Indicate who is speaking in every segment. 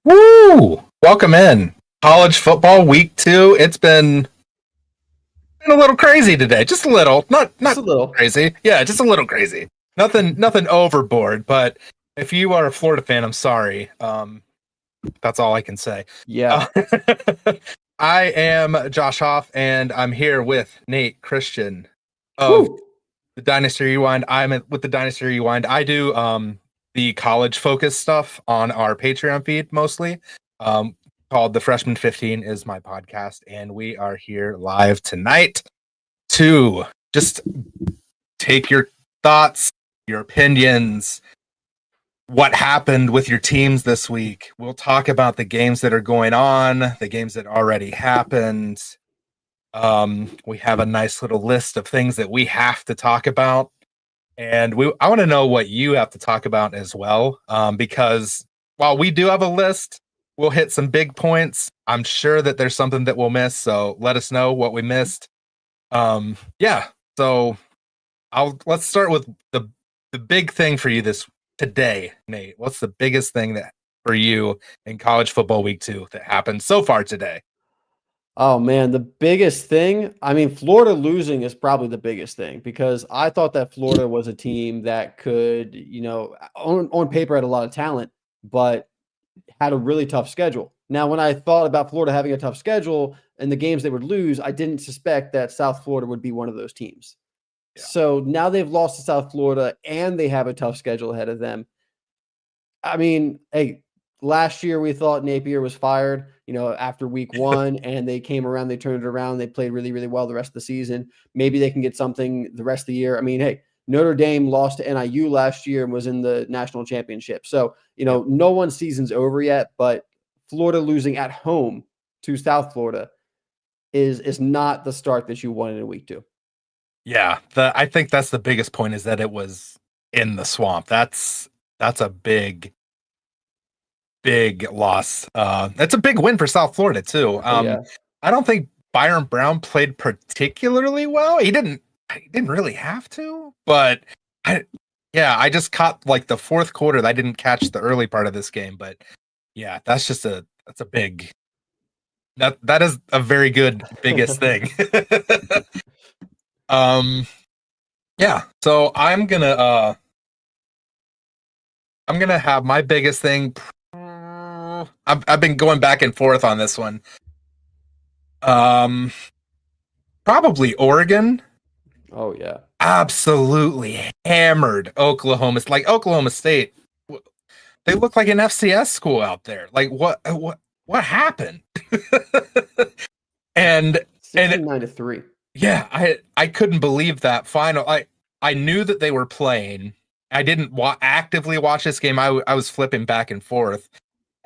Speaker 1: Woo! Welcome in. College football week 2. It's been a little crazy today. Just a little. Not
Speaker 2: Just a little.
Speaker 1: crazy. Yeah, just a little crazy. Nothing overboard, but if you are a Florida fan, I'm sorry. That's all I can say.
Speaker 2: Yeah.
Speaker 1: I am Josh Hoff, and I'm here with Nate Christian of the Dynasty Rewind. I'm with the Dynasty Rewind. I do the college focused stuff on our Patreon feed mostly. Called The Freshman 15 is my podcast, and we are here live tonight to just take your thoughts, your opinions, what happened with your teams this week. We'll talk about the games that are going on, the games that already happened. We have a nice little list of things that we have to talk about, and I want to know what you have to talk about as well, because while we do have a list, we'll hit some big points. I'm sure that there's something that we'll miss, so let us know what we missed. So let's start with the big thing for you today, Nate. What's the biggest thing that for you in college football week 2 that happened so far today?
Speaker 2: Oh man, the biggest thing, Florida losing is probably the biggest thing, because I thought that Florida was a team that could, on paper had a lot of talent, but had a really tough schedule. Now, when I thought about Florida having a tough schedule and the games they would lose, I didn't suspect that South Florida would be one of those teams. Yeah. So now they've lost to South Florida and they have a tough schedule ahead of them. Hey, last year we thought Napier was fired, after week 1, and they came around, they turned it around, they played really, really well the rest of the season. Maybe they can get something the rest of the year. Hey, Notre Dame lost to NIU last year and was in the national championship. So, no one's season's over yet, but Florida losing at home to South Florida is not the start that you wanted in week 2.
Speaker 1: Yeah, I think that's the biggest point, is that it was in the swamp. That's a big loss. That's a big win for South Florida too.
Speaker 2: Yeah.
Speaker 1: I don't think Byron Brown played particularly well. He didn't really have to, but I just caught like the fourth quarter. I didn't catch the early part of this game, but yeah, that's a big, that is a very good biggest thing. So I'm gonna have my biggest thing. I've been going back and forth on this one. Probably Oregon.
Speaker 2: Oh yeah,
Speaker 1: absolutely hammered Oklahoma. It's like Oklahoma State. They look like an FCS school out there. Like what happened? and
Speaker 2: 69-3.
Speaker 1: Yeah, I couldn't believe that final. I knew that they were playing. I didn't actively watch this game. I was flipping back and forth.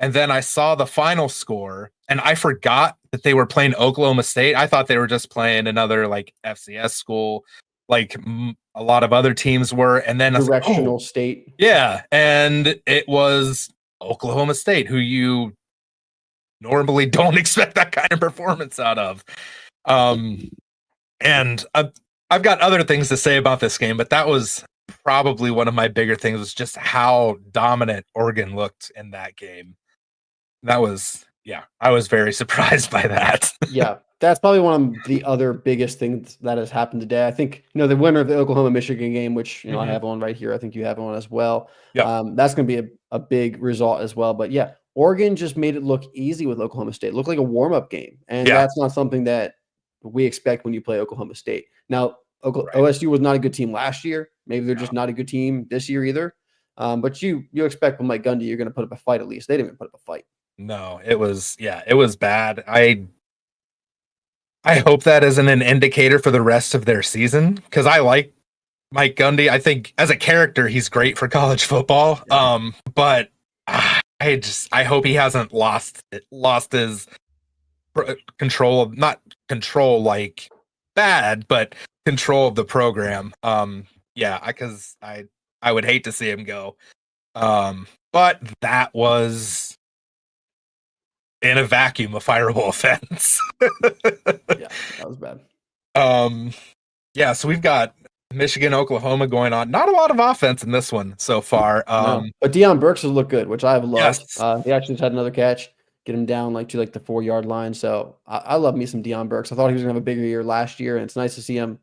Speaker 1: And then I saw the final score, and I forgot that they were playing Oklahoma State. I thought they were just playing another like FCS school, like a lot of other teams were. And then
Speaker 2: directional state.
Speaker 1: Yeah, and it was Oklahoma State, who you normally don't expect that kind of performance out of. And I've got other things to say about this game, but that was probably one of my bigger things, was just how dominant Oregon looked in that game. That was, I was very surprised by that.
Speaker 2: Yeah, that's probably one of the other biggest things that has happened today. I think, the winner of the Oklahoma-Michigan game, which, I have on right here. I think you have on as well.
Speaker 1: Yep.
Speaker 2: That's going to be a big result as well. But yeah, Oregon just made it look easy with Oklahoma State. It looked like a warm-up game. And that's not something that we expect when you play Oklahoma State. Now, OSU was not a good team last year. Maybe they're just not a good team this year either. But you expect with Mike Gundy, you're going to put up a fight at least. They didn't even put up a fight.
Speaker 1: No, it was bad. I hope that isn't an indicator for the rest of their season, because I like Mike Gundy. I think as a character, he's great for college football. Yeah. But I hope he hasn't lost his control, not control like bad, but control of the program. Because I would hate to see him go. But that was, in a vacuum, a fireable offense.
Speaker 2: Yeah, that was bad.
Speaker 1: Yeah, so we've got Michigan, Oklahoma going on. Not a lot of offense in this one so far.
Speaker 2: No, but Deion Burks has looked good, which I've loved.
Speaker 1: Yes.
Speaker 2: He actually just had another catch, get him down to the 4-yard line. So I love me some Deion Burks. I thought he was gonna have a bigger year last year, and it's nice to see him.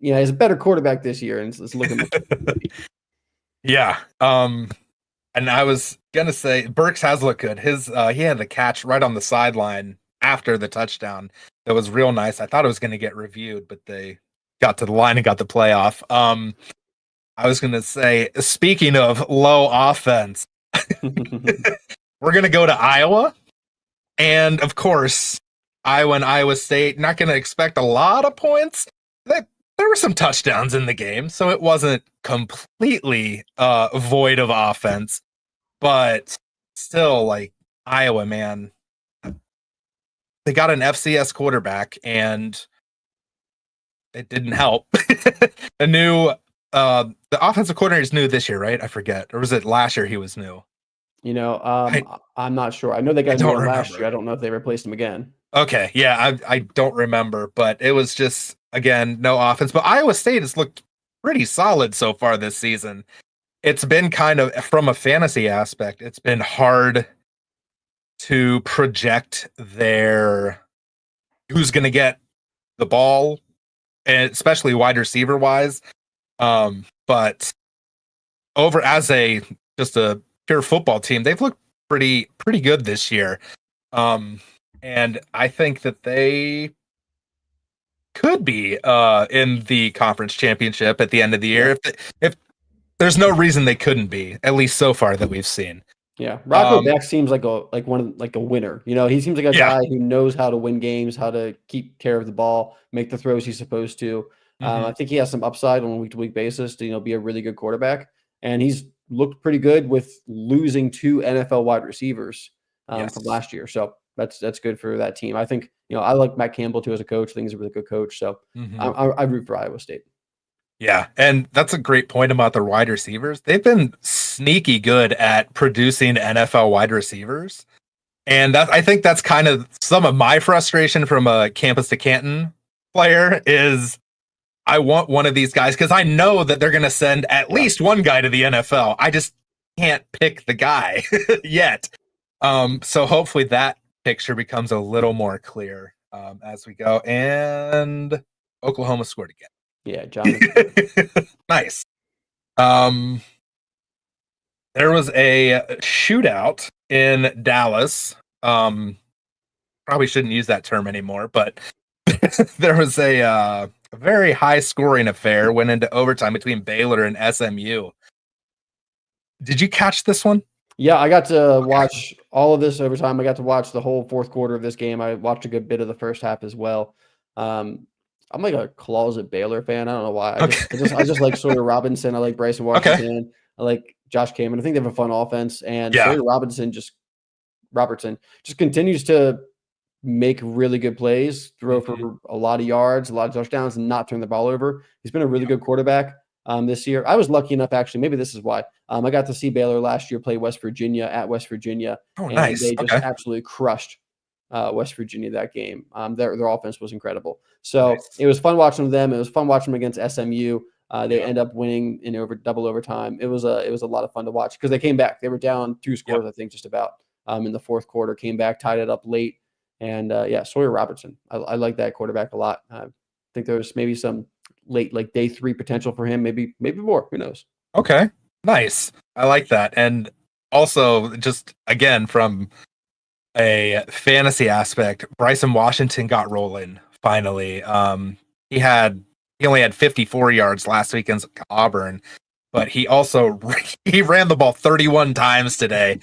Speaker 2: He's a better quarterback this year, and it's looking much better.
Speaker 1: Yeah. And I was gonna say Burks has looked good. He had the catch right on the sideline after the touchdown. That was real nice. I thought it was gonna get reviewed, but they got to the line and got the playoff. I was gonna say, speaking of low offense, we're gonna go to Iowa, and of course, Iowa and Iowa State. Not gonna expect a lot of points. There were some touchdowns in the game, so it wasn't completely void of offense. But still, like Iowa, man, they got an FCS quarterback, and it didn't help. The offensive coordinator is new this year, right? I forget, or was it last year he was new?
Speaker 2: I'm not sure. I know they got a new one last year. I don't know if they replaced him again.
Speaker 1: Okay, yeah, I don't remember, but it was just again no offense. But Iowa State has looked pretty solid so far this season. It's been kind of from a fantasy aspect, it's been hard to project who's going to get the ball, and especially wide receiver wise. But over as just a pure football team, they've looked pretty good this year. And I think that they could be in the conference championship at the end of the year. If there's no reason they couldn't be, at least so far that we've seen.
Speaker 2: Yeah, Rocco Beck seems like a winner. He seems like a guy who knows how to win games, how to keep care of the ball, make the throws he's supposed to. I think he has some upside on a week-to-week basis to be a really good quarterback, and he's looked pretty good with losing 2 NFL wide receivers from last year. So that's good for that team. I think I like Matt Campbell too as a coach. I think he's a really good coach. So I root for Iowa State.
Speaker 1: Yeah, and that's a great point about the wide receivers. They've been sneaky good at producing NFL wide receivers. And I think that's kind of some of my frustration from a campus to Canton player is I want one of these guys because I know that they're going to send at least one guy to the NFL. I just can't pick the guy yet. So hopefully that picture becomes a little more clear as we go. And Oklahoma scored again.
Speaker 2: Yeah, John.
Speaker 1: Nice. There was a shootout in Dallas. Probably shouldn't use that term anymore, but there was a very high scoring affair went into overtime between Baylor and SMU. Did you catch this one?
Speaker 2: Yeah, I got to watch all of this overtime. I got to watch the whole fourth quarter of this game. I watched a good bit of the first half as well. I'm like a closet Baylor fan. I don't know why. I just like Sawyer Robinson. I like Bryson Washington. Okay. I like Josh Cameron. I think they have a fun offense. And Sawyer Robertson just continues to make really good plays, throw for a lot of yards, a lot of touchdowns, and not turn the ball over. He's been a really good quarterback this year. I was lucky enough, actually. Maybe this is why. I got to see Baylor last year play West Virginia at West Virginia.
Speaker 1: Oh,
Speaker 2: and
Speaker 1: nice.
Speaker 2: They just absolutely crushed West Virginia that game. Their offense was incredible. So It was fun watching them. It was fun watching them against SMU. They end up winning in double overtime. It was a lot of fun to watch because they came back. They were down 2 scores, I think, just about in the fourth quarter. Came back, tied it up late, and Sawyer Robertson. I like that quarterback a lot. I think there's maybe some late day 3 potential for him. Maybe more. Who knows?
Speaker 1: Okay, nice. I like that, and also just again from a fantasy aspect, Bryson Washington got rolling finally. He only had 54 yards last week against Auburn, but he also ran the ball 31 times today,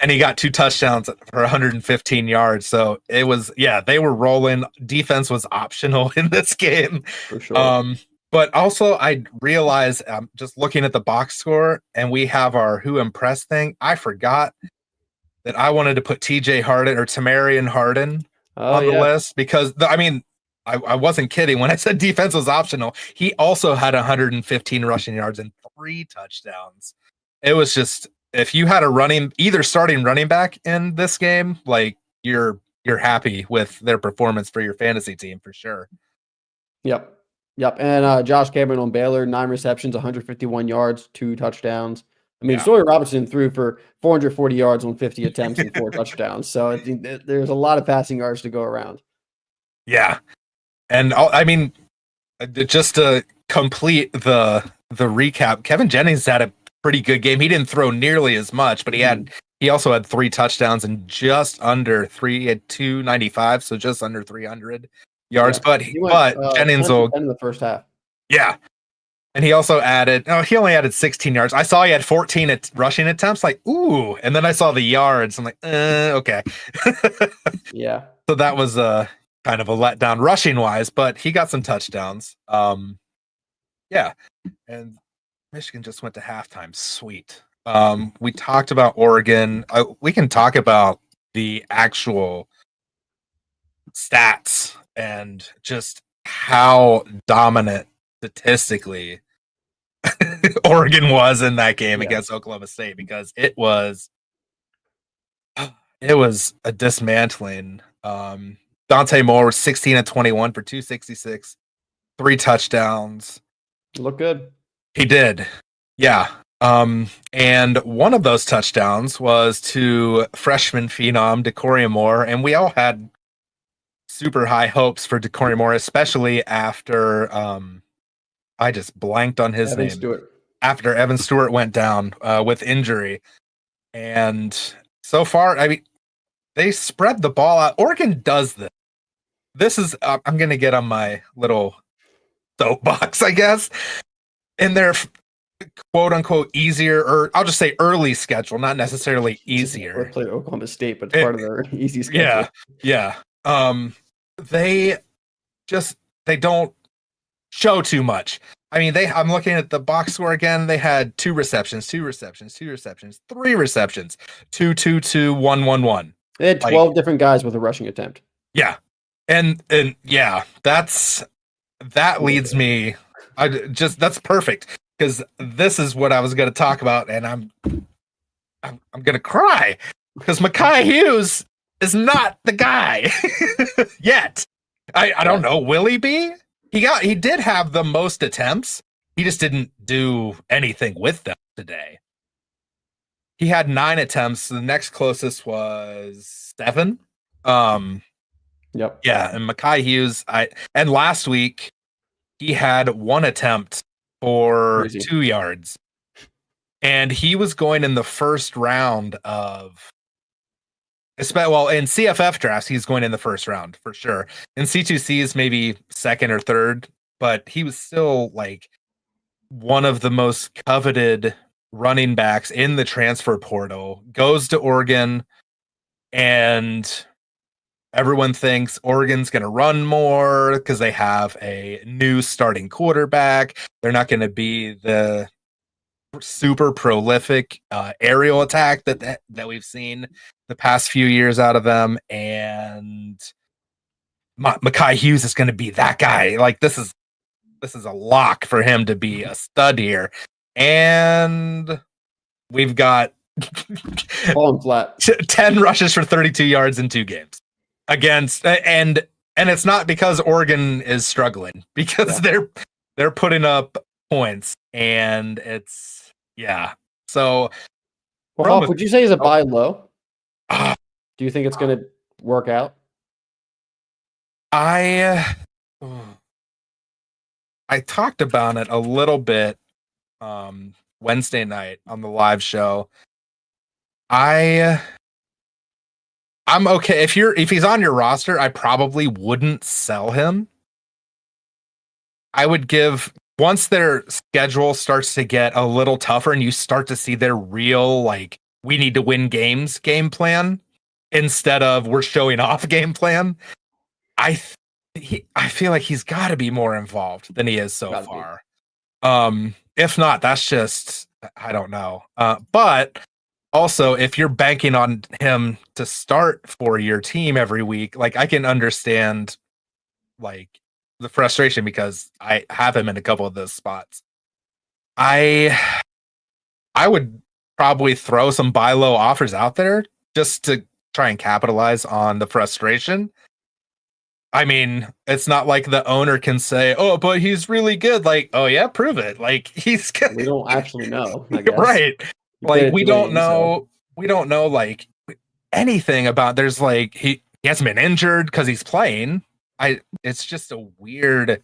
Speaker 1: and he got 2 touchdowns for 115 yards. So it was they were rolling. Defense was optional in this game
Speaker 2: for sure.
Speaker 1: But also I realized just looking at the box score, and we have our who impressed thing. I forgot that I wanted to put TJ Harden or Tamarian Harden on the list because I wasn't kidding when I said defense was optional. He also had 115 rushing yards and 3 touchdowns. It was just, if you had either starting running back in this game, like you're happy with their performance for your fantasy team for sure.
Speaker 2: Yep. Yep. And Josh Cameron on Baylor, 9 receptions, 151 yards, 2 touchdowns. I mean,
Speaker 1: Yeah.
Speaker 2: Sawyer Robertson threw for 440 yards on 50 attempts and 4 touchdowns. So I think there's a lot of passing yards to go around.
Speaker 1: Yeah. And I mean, just to complete the recap, Kevin Jennings had a pretty good game. He didn't throw nearly as much, but he also had 3 touchdowns and just under 3. He had 295, so just under 300 yards.
Speaker 2: Yeah. He went
Speaker 1: Jennings
Speaker 2: 10 for
Speaker 1: will
Speaker 2: 10 in the first half.
Speaker 1: yeah. And he also added, he only added 16 yards. I saw he had 14 rushing attempts, like, ooh. And then I saw the yards. I'm like, okay.
Speaker 2: Yeah.
Speaker 1: So that was kind of a letdown rushing wise, but he got some touchdowns. Yeah. And Michigan just went to halftime. Sweet. We talked about Oregon. We can talk about the actual stats and just how dominant statistically Oregon was in that game against Oklahoma State, because it was a dismantling. Dante Moore was 16 of 21 for 266, 3 touchdowns.
Speaker 2: Look good.
Speaker 1: He did. Yeah. And one of those touchdowns was to freshman phenom DeCoria Moore, and we all had super high hopes for DeCoria Moore, especially after I just blanked on his name.
Speaker 2: Stewart.
Speaker 1: After Evan Stewart went down with injury. And so far, I mean, they spread the ball out. Oregon does this. This is, I'm going to get on my little soapbox, I guess. In their quote unquote easier, or I'll just say early schedule, not necessarily easier.
Speaker 2: Or played Oklahoma State, but it's part of their easy schedule.
Speaker 1: Yeah. They don't show too much. I mean, I'm looking at the box score again. They had 2 receptions, 2 receptions, 2 receptions, 3 receptions, 2, 2, 2, 1, 1, 1.
Speaker 2: They had 12 different guys with a rushing attempt.
Speaker 1: Yeah. And yeah, that leads me. That's perfect, because this is what I was going to talk about, and I'm going to cry, because Mekhi Hughes is not the guy yet. I don't know. Will he be? He did have the most attempts. He just didn't do anything with them today. He had 9 attempts. The next closest was 7.
Speaker 2: Yep.
Speaker 1: Yeah, and Mekhi Hughes, and last week he had 1 attempt for 2 yards. And he was going in the first round of, well, in CFF drafts, he's going in the first round for sure. In C2Cs, maybe second or third, but he was still like one of the most coveted running backs in the transfer portal. Goes to Oregon, and everyone thinks Oregon's going to run more because they have a new starting quarterback. They're not going to be the super prolific aerial attack that we've seen the past few years out of them, and Mekhi Hughes is going to be that guy. Like, this is a lock for him to be a stud here, and we've got
Speaker 2: falling flat.
Speaker 1: 10 rushes for 32 yards in 2 games against, and it's not because Oregon is struggling, because they're putting up points, and it's so.
Speaker 2: Well, Hoff, would you say is a buy low? Do you think it's going to work out?
Speaker 1: I talked about it a little bit Wednesday night on the live show. I'm okay if he's on your roster. I probably wouldn't sell him. I would give, once their schedule starts to get a little tougher and you start to see their real, like, we need to win games game plan instead of we're showing off game plan, I feel like he's got to be more involved than he is so far. If not, that's just, I don't know. But also, if you're banking on him to start for your team every week, like, I can understand like the frustration, because I have him in a couple of those spots. I would probably throw some buy low offers out there just to try and capitalize on the frustration. I mean, it's not like the owner can say, "Oh, but he's really good." Like, "Oh yeah, prove it." Like he's good.
Speaker 2: We don't actually know, I guess.
Speaker 1: Right.
Speaker 2: He
Speaker 1: Like
Speaker 2: played it 2 innings, so
Speaker 1: we don't know like anything about there's like he hasn't been injured because he's playing. It's just a weird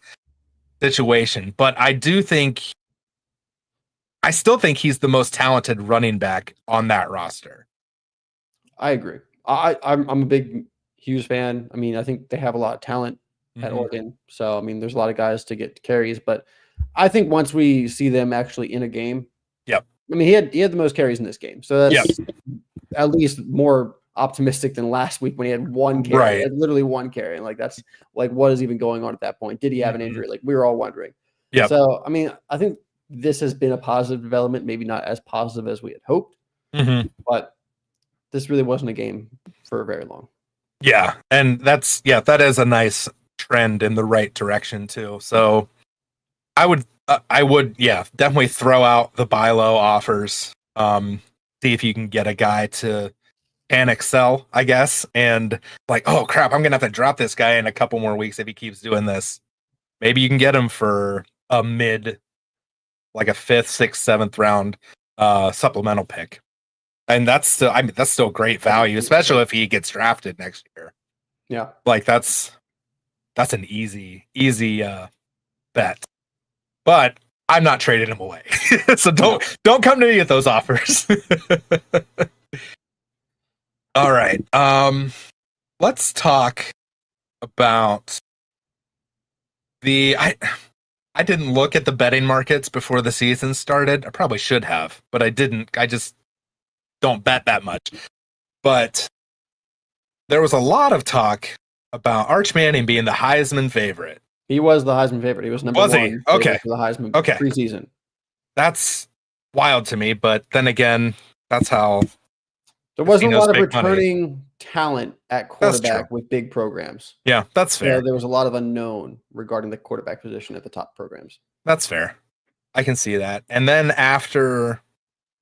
Speaker 1: situation. But I still think he's the most talented running back on that roster.
Speaker 2: I agree. I'm a big Hughes fan. I mean, I think they have a lot of talent at
Speaker 1: Mhm.
Speaker 2: Oregon. So, I mean, there's a lot of guys to get carries, but I think once we see them actually in a game,
Speaker 1: Yep.
Speaker 2: I mean, he had the most carries in this game. So
Speaker 1: Yep.
Speaker 2: that's at least more optimistic than last week when he had 1 carry,
Speaker 1: Right.
Speaker 2: like literally 1 carry. And like that's like what is even going on at that point? Did he have an
Speaker 1: Mhm.
Speaker 2: injury? Like we were all wondering.
Speaker 1: Yep.
Speaker 2: So, I mean, I think this has been a positive development, maybe not as positive as we had hoped,
Speaker 1: Mhm.
Speaker 2: but this really wasn't a game for very long.
Speaker 1: Yeah. And that is a nice trend in the right direction too. So I would, yeah, definitely throw out the buy low offers. See if you can get a guy to can excel, I guess. And like, oh crap, I'm gonna have to drop this guy in a couple more weeks if he keeps doing this. Maybe you can get him for a mid, like a fifth, sixth, seventh round supplemental pick. And that's still great value, especially if he gets drafted next year.
Speaker 2: Yeah.
Speaker 1: Like that's an easy bet. But I'm not trading him away. So
Speaker 2: No.
Speaker 1: don't come to me with those offers. All right. Let's talk about I didn't look at the betting markets before the season started. I probably should have, but I didn't. I just don't bet that much. But there was a lot of talk about Arch Manning being the Heisman favorite.
Speaker 2: He was the Heisman favorite. He was number
Speaker 1: Was he?
Speaker 2: 1
Speaker 1: Okay.
Speaker 2: favorite for the Heisman
Speaker 1: Okay.
Speaker 2: preseason.
Speaker 1: That's wild to me, but then again, that's how
Speaker 2: There wasn't a
Speaker 1: casinos
Speaker 2: lot of
Speaker 1: make money.
Speaker 2: returning talent at
Speaker 1: That's true.
Speaker 2: quarterback with big programs.
Speaker 1: Yeah, that's
Speaker 2: So
Speaker 1: fair.
Speaker 2: there was a lot of unknown regarding the quarterback position at the top programs.
Speaker 1: That's fair. I can see that. And then after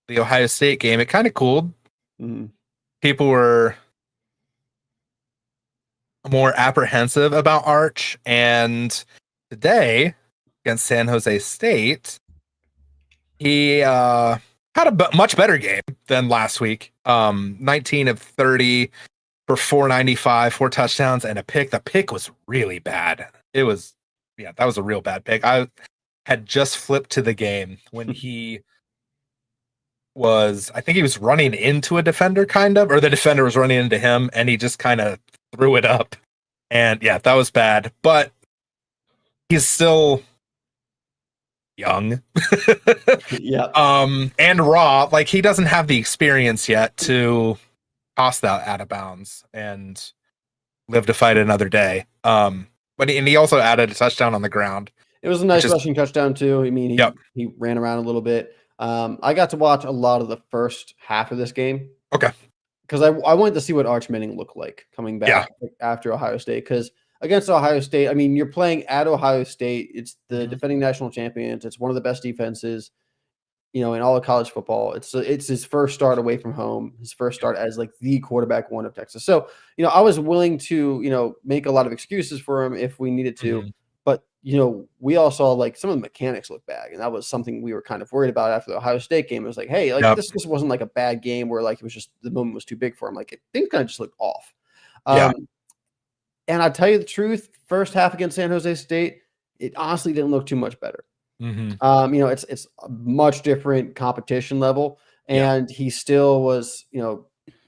Speaker 1: the Ohio State game, it kind of cooled.
Speaker 2: Mhm.
Speaker 1: People were more apprehensive about Arch. And today, against San Jose State, he had a much better game than last week. 19 of 30 for 495, 4 touchdowns, and a pick. The pick was really bad. It was, yeah, that was a real bad pick. I had just flipped to the game when I think he was running into a defender, kind of, or the defender was running into him, and he just kind of threw it up. And yeah, that was bad. But he's still young.
Speaker 2: Yeah.
Speaker 1: And raw. Like he doesn't have the experience yet to toss that out of bounds and live to fight another day. But he also added a touchdown on the ground.
Speaker 2: It was a nice rushing touchdown too. I mean,
Speaker 1: Yep.
Speaker 2: he ran around a little bit. I got to watch a lot of the first half of this game.
Speaker 1: Okay.
Speaker 2: Because I wanted to see what Arch Manning looked like coming back after Ohio State. Because against Ohio State, I mean, you're playing at Ohio State. It's the defending national champions. It's one of the best defenses, in all of college football. It's his first start away from home, his first start as like the quarterback one of Texas. So, I was willing to, make a lot of excuses for him if we needed to.
Speaker 1: Mhm.
Speaker 2: But, we all saw like some of the mechanics look bad. And that was something we were kind of worried about after the Ohio State game. It was like, hey, like this wasn't like a bad game where like it was just the moment was too big for him. Like things kind of just looked off.
Speaker 1: Yeah.
Speaker 2: And I tell you the truth, first half against San Jose State, it honestly didn't look too much better. It's a much different competition level, and he still was,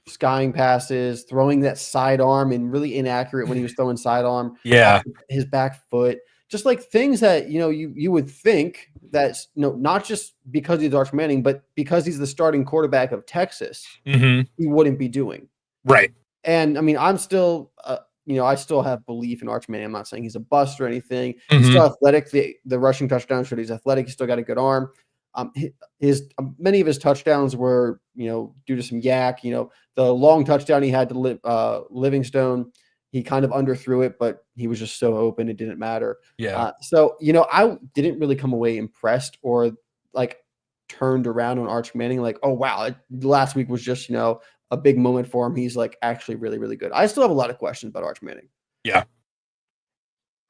Speaker 2: skying passes, throwing that sidearm and really inaccurate when he was throwing sidearm.
Speaker 1: Yeah.
Speaker 2: His back foot, just like things that you would think that's not just because he's Arch Manning, but because he's the starting quarterback of Texas, he wouldn't be doing.
Speaker 1: Right.
Speaker 2: And I mean, I'm still I still have belief in Arch Manning. I'm not saying he's a bust or anything. He's still athletic. The rushing touchdown showed he's athletic. He's still got a good arm. His many of his touchdowns were due to some yak. The long touchdown he had to Livingstone, he kind of underthrew it, but he was just so open it didn't matter.
Speaker 1: Yeah.
Speaker 2: So I didn't really come away impressed or like turned around on Arch Manning like, oh wow, last week was just a big moment for him. He's like actually really, really good. I still have a lot of questions about Arch Manning.
Speaker 1: Yeah.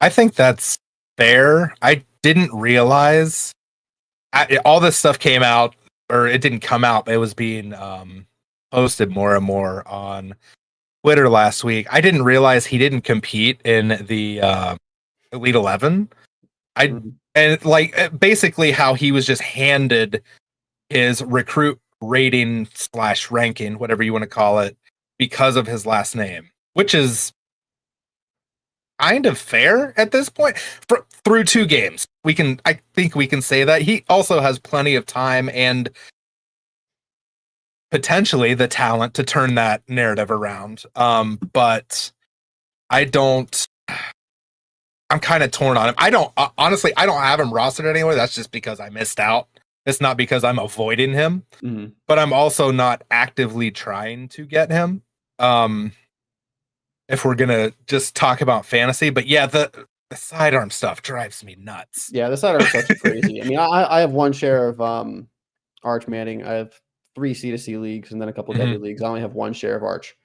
Speaker 1: I think that's fair. I didn't realize all this stuff came out, or it didn't come out, but it was being posted more and more on Twitter last week. I didn't realize he didn't compete in the Elite 11. And like basically how he was just handed his recruit rating / ranking, whatever you want to call it, because of his last name, which is kind of fair at this point. Through 2 games, I think we can say that he also has plenty of time and potentially the talent to turn that narrative around. But I don't. I'm kind of torn on him. I don't honestly. I don't have him rostered anywhere. That's just because I missed out. It's not because I'm avoiding him, but I'm also not actively trying to get him. If we're gonna just talk about fantasy, but yeah, the sidearm stuff drives me nuts.
Speaker 2: Yeah, the sidearm stuff's crazy. I mean, I have one share of Arch Manning. I have 3 C2C leagues and then a couple of deadly leagues. I only have one share of Arch.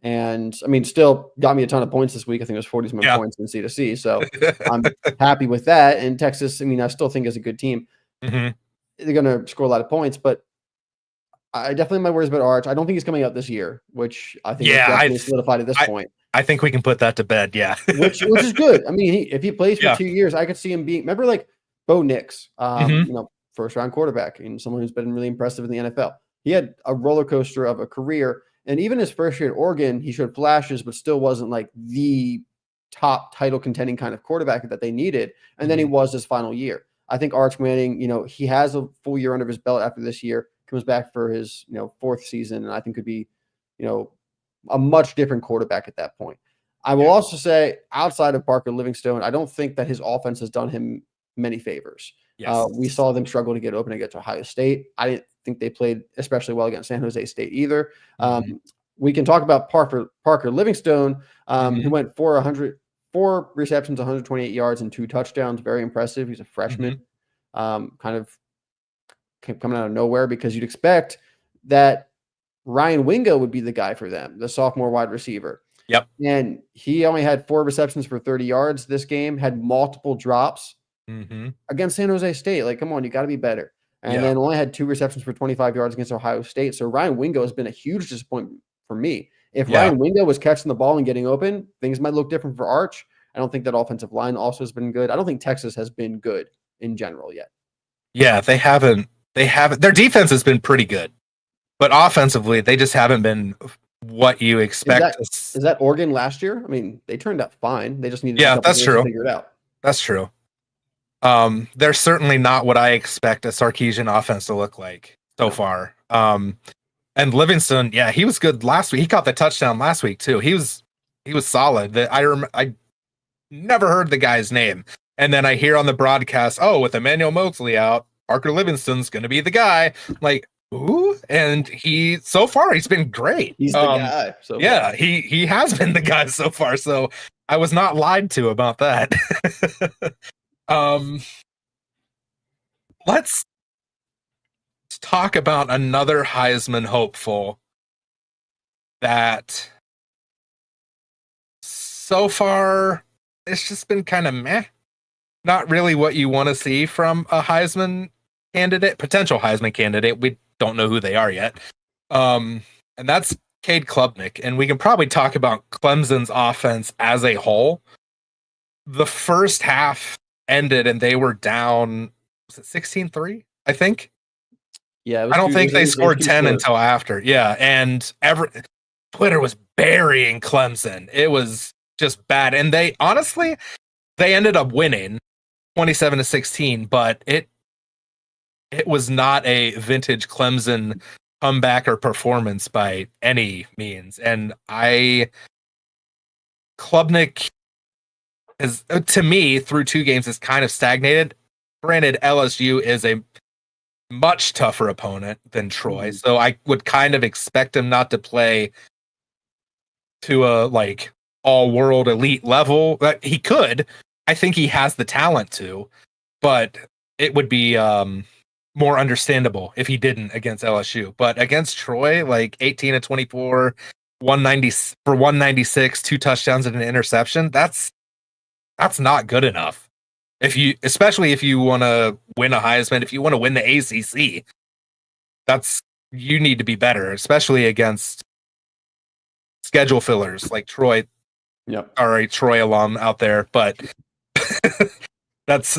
Speaker 2: And I mean, still got me a ton of points this week. I think it was 40 some points in C2C. So I'm happy with that. And Texas, I mean, I still think is a good team. They're going to score a lot of points, but I definitely have my worries about Arch. I don't think he's coming out this year, which I think is definitely solidified at this point.
Speaker 1: I think we can put that to bed. Yeah.
Speaker 2: which is good. I mean, if he plays for 2 years, I could see him being, remember like Bo Nix, you know, first round quarterback and someone who's been really impressive in the NFL. He had a roller coaster of a career. And even his first year at Oregon, he showed flashes, but still wasn't like the top title contending kind of quarterback that they needed. And then he was his final year. I think Arch Manning, you know, he has a full year under his belt after this year, comes back for his, you know, 4th season. And I think could be, you know, a much different quarterback at that point. I will also say outside of Parker Livingstone, I don't think that his offense has done him many favors. We saw them struggle to get open against Ohio State. I didn't think they played especially well against San Jose State either. We can talk about Parker Livingstone, who went 4 receptions, 128 yards, and 2 touchdowns. Very impressive. He's a freshman, kind of coming out of nowhere because you'd expect that Ryan Wingo would be the guy for them, the sophomore wide receiver.
Speaker 1: Yep.
Speaker 2: And he only had 4 receptions for 30 yards this game, had multiple drops against San Jose State. Like, come on, you got to be better. And then only had 2 receptions for 25 yards against Ohio State. So Ryan Wingo has been a huge disappointment for me. If Ryan Wingo was catching the ball and getting open, things might look different for Arch. I don't think that offensive line also has been good. I don't think Texas has been good in general yet.
Speaker 1: Yeah, they haven't. Their defense has been pretty good, but offensively, they just haven't been what you expect.
Speaker 2: Is that Oregon last year? I mean, they turned out fine. They just needed
Speaker 1: that's true.
Speaker 2: to figure it out.
Speaker 1: That's true. They're certainly not what I expect a Sarkisian offense to look like so far. And Livingston, yeah, he was good last week. He caught the touchdown last week too. He was solid. I never heard the guy's name, and then I hear on the broadcast, oh, with Emmanuel Moseley out, Parker Livingston's going to be the guy. I'm like, ooh, and so far he's been great.
Speaker 2: He's the guy. So
Speaker 1: yeah, he has been the guy so far. So I was not lied to about that. Let's talk about another Heisman hopeful that so far it's just been kind of meh. Not really what you want to see from a Heisman candidate, potential Heisman candidate. We don't know who they are yet. And that's Cade Klubnik. And we can probably talk about Clemson's offense as a whole. The first half ended and they were down, was it 16-3, I think?
Speaker 2: Yeah,
Speaker 1: I don't think they scored 10 until after. Yeah, and Twitter was burying Clemson. It was just bad. And they ended up winning 27-16, but it was not a vintage Clemson comeback or performance by any means. And Klubnik is, to me, through 2 games, is kind of stagnated. Granted, LSU is a much tougher opponent than Troy, so I would kind of expect him not to play to a like all-world elite level. He could. I think he has the talent to, but it would be more understandable if he didn't against LSU. But against Troy, like 18-24, 190 for 196, 2 touchdowns and an interception. That's that's not good enough. Especially if you want to win a Heisman, if you want to win the ACC, you need to be better, especially against schedule fillers like Troy.
Speaker 2: Yep.
Speaker 1: All right, Troy alum out there, but that's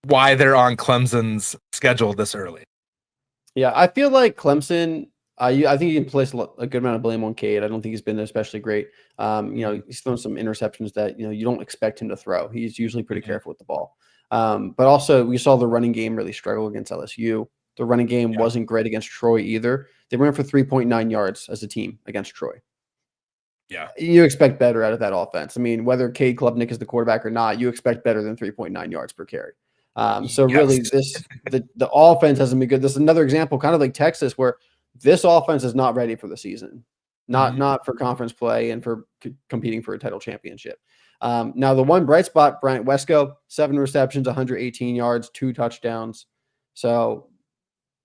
Speaker 1: why they're on Clemson's schedule this early.
Speaker 2: Yeah, I feel like Clemson. I think you can place a good amount of blame on Cade. I don't think he's been especially great. He's thrown some interceptions that you don't expect him to throw. He's usually pretty careful with the ball. But also, we saw the running game really struggle against LSU. The running game wasn't great against Troy either. They ran for 3.9 yards as a team against Troy.
Speaker 1: Yeah,
Speaker 2: you expect better out of that offense. I mean, whether Cade Klubnik is the quarterback or not, you expect better than 3.9 yards per carry. So really, the offense hasn't been good. This is another example, kind of like Texas, where this offense is not ready for the season, not for conference play and for competing for a title championship. Now, the one bright spot, Bryant Wesco, 7 receptions, 118 yards, 2 touchdowns. So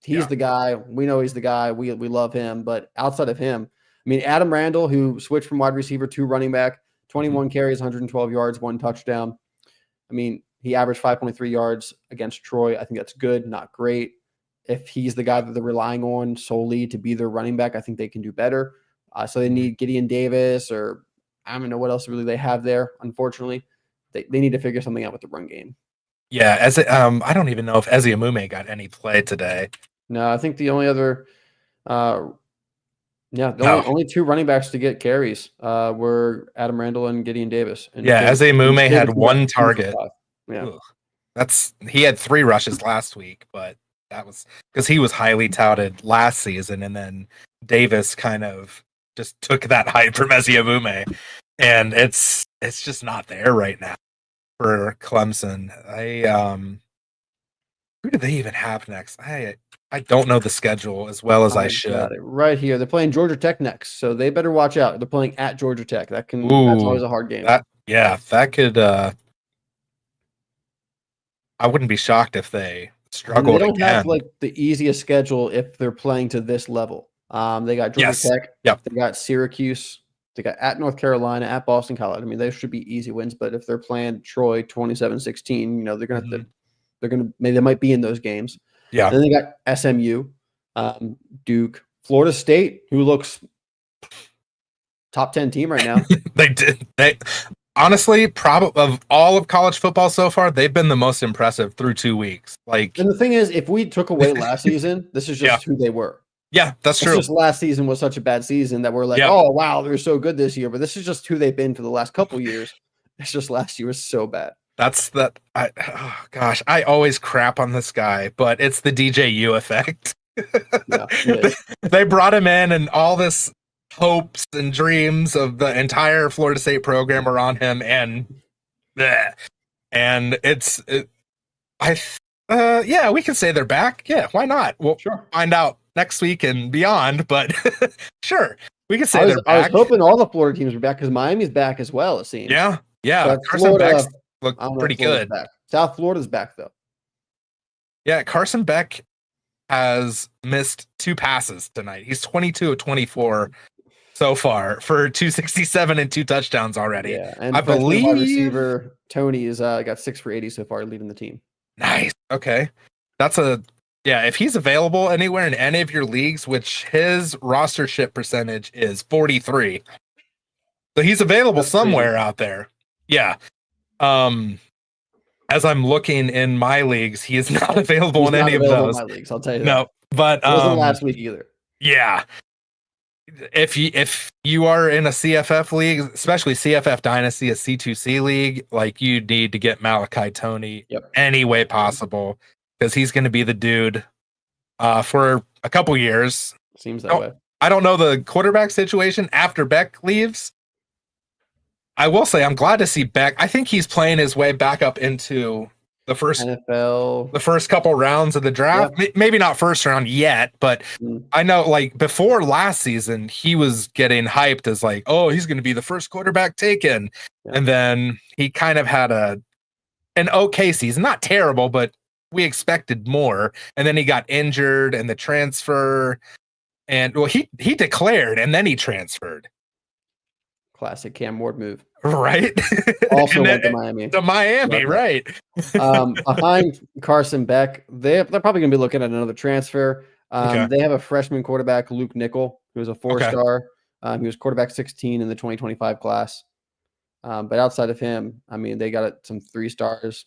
Speaker 2: he's the guy. We know he's the guy. We love him. But outside of him, I mean, Adam Randall, who switched from wide receiver to running back, 21 carries, 112 yards, 1 touchdown. I mean, he averaged 5.3 yards against Troy. I think that's good, not great. If he's the guy that they're relying on solely to be their running back, I think they can do better. So they need Gideon Davis, or I don't know what else really they have there. Unfortunately, they need to figure something out with the run game.
Speaker 1: Yeah, I don't even know if Eziamume got any play today.
Speaker 2: No, I think the only other only 2 running backs to get carries were Adam Randall and Gideon Davis. And
Speaker 1: Eziamume had 1 target.
Speaker 2: Yeah.
Speaker 1: He had 3 rushes last week, but that was because he was highly touted last season, and then Davis kind of just took that hype from Eziamume, and it's just not there right now for Clemson. Who do they even have next? I don't know the schedule as well as I should.
Speaker 2: Got it right here. They're playing Georgia Tech next, so they better watch out. They're playing at Georgia Tech. That's always a hard game.
Speaker 1: That could. I wouldn't be shocked if they struggle.
Speaker 2: They don't have like the easiest schedule if they're playing to this level. They got Georgia Tech.
Speaker 1: Yep.
Speaker 2: They got Syracuse. They got at North Carolina, at Boston College. I mean, they should be easy wins, but if they're playing Troy 27-16, they're gonna have to. Maybe they might be in those games.
Speaker 1: Yeah.
Speaker 2: And then they got SMU, Duke, Florida State, who looks top 10 team right now.
Speaker 1: They honestly, probably of all of college football so far, they've been the most impressive through 2 weeks. And
Speaker 2: the thing is, if we took away last season, this is just who they were.
Speaker 1: Yeah, that's true.
Speaker 2: Just last season was such a bad season that we're like, oh wow, they're so good this year. But this is just who they've been for the last couple years. It's just last year was so bad.
Speaker 1: I always crap on this guy, but it's the DJU effect. They brought him in, and all this hopes and dreams of the entire Florida State program are on him, and we can say they're back. Yeah, why not? We'll find out next week and beyond, but sure, we can say they're back.
Speaker 2: I was hoping all the Florida teams were back because Miami's back as well, it seems.
Speaker 1: Yeah.
Speaker 2: Carson
Speaker 1: Beck's look pretty good.
Speaker 2: Back. South Florida's back though.
Speaker 1: Yeah, Carson Beck has missed 2 passes tonight. He's 22 of 24 so far for 267 and 2 touchdowns already.
Speaker 2: Yeah, and
Speaker 1: I believe
Speaker 2: wide receiver Tony is got 6 for 80 so far, leading the team.
Speaker 1: Nice. Okay, if he's available anywhere in any of your leagues, which his rostership percentage is 43, so he's available somewhere out there. Yeah. As I'm looking in my leagues, he is not available in any of those.
Speaker 2: In my leagues, I'll tell you that.
Speaker 1: No, but
Speaker 2: it wasn't last week either.
Speaker 1: Yeah. If you are in a CFF league, especially CFF Dynasty, a C2C league, like you need to get Malachi Toney any way possible, because he's going to be the dude for a couple years.
Speaker 2: Seems that way.
Speaker 1: I don't know the quarterback situation after Beck leaves. I will say I'm glad to see Beck. I think he's playing his way back up into the first
Speaker 2: NFL,
Speaker 1: the first couple rounds of the draft. Maybe not first round yet, but I know like before last season, he was getting hyped as like, oh, he's going to be the first quarterback taken. And then he kind of had an okay season, not terrible, but we expected more. And then he got injured and the transfer, and he declared and then he transferred.
Speaker 2: Classic Cam Ward move.
Speaker 1: Right.
Speaker 2: Also
Speaker 1: And
Speaker 2: went to
Speaker 1: then-
Speaker 2: Miami.
Speaker 1: To Miami,
Speaker 2: Love that.
Speaker 1: right.
Speaker 2: Behind Carson Beck, they're probably going to be looking at another transfer.
Speaker 1: Okay.
Speaker 2: They have a freshman quarterback, Luke Nickel, who was a 4-star. He was quarterback 16 in the 2025 class. But outside of him, I mean, they got some 3-stars.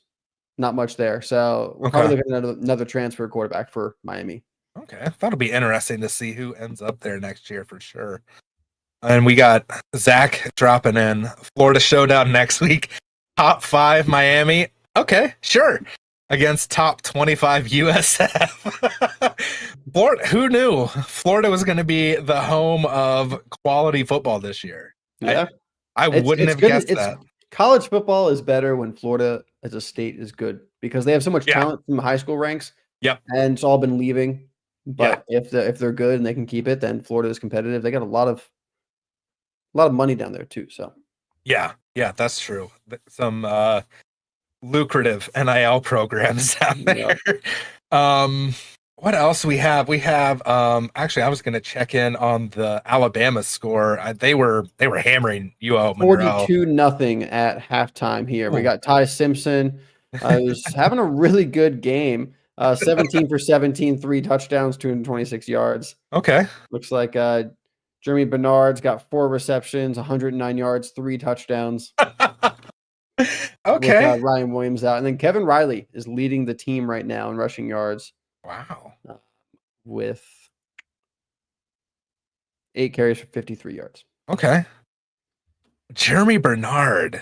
Speaker 2: Not much there. So we're probably looking at another transfer quarterback for Miami.
Speaker 1: Okay. That'll be interesting to see who ends up there next year for sure. And we got Zach dropping in. Florida showdown next week. Top 5 Miami. Okay, sure. Against top 25 USF. Florida, who knew Florida was going to be the home of quality football this year?
Speaker 2: Yeah.
Speaker 1: I wouldn't have guessed that.
Speaker 2: College football is better when Florida as a state is good because they have so much talent from the high school ranks.
Speaker 1: Yep.
Speaker 2: And it's all been leaving. But if they're good and they can keep it, then Florida is competitive. They got a lot of money down there too. So
Speaker 1: yeah, that's true. Some lucrative NIL programs down there. What else we have? We have actually I was going to check in on the Alabama score. They were hammering UO Monroe.
Speaker 2: 42-0 at halftime here. We got Ty Simpson who's having a really good game. 17 for 17, 3 touchdowns, 226 yards.
Speaker 1: Okay.
Speaker 2: Looks like Jeremy Bernard's got 4 receptions, 109 yards, 3 touchdowns.
Speaker 1: Okay.
Speaker 2: With Ryan Williams out. And then Kevin Riley is leading the team right now in rushing yards.
Speaker 1: Wow.
Speaker 2: With 8 carries for 53 yards.
Speaker 1: Okay. Jeremy Bernard.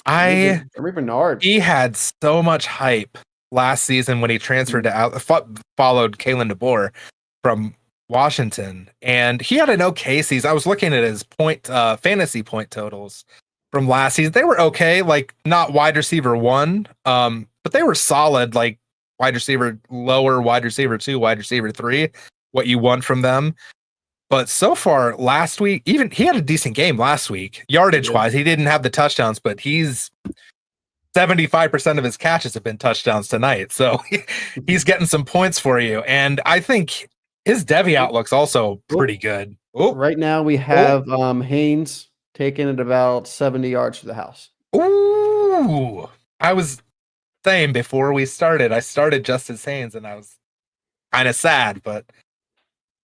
Speaker 2: Jeremy Bernard.
Speaker 1: He had so much hype last season when he transferred to followed Kalen DeBoer from Washington, and he had an okay season. I was looking at his fantasy point totals from last season. They were okay, like not wide receiver 1, but they were solid, like wide receiver lower, wide receiver 2, wide receiver 3, what you want from them. But so far last week, even he had a decent game last week, yardage wise. He didn't have the touchdowns, but he's 75% of his catches have been touchdowns tonight. So he's getting some points for you. And I think his Devy outlook's also pretty good.
Speaker 2: Right now we have Haynes taking it about 70 yards to the house.
Speaker 1: Ooh. I was saying before we started, I started Justice Haynes and I was kind of sad, but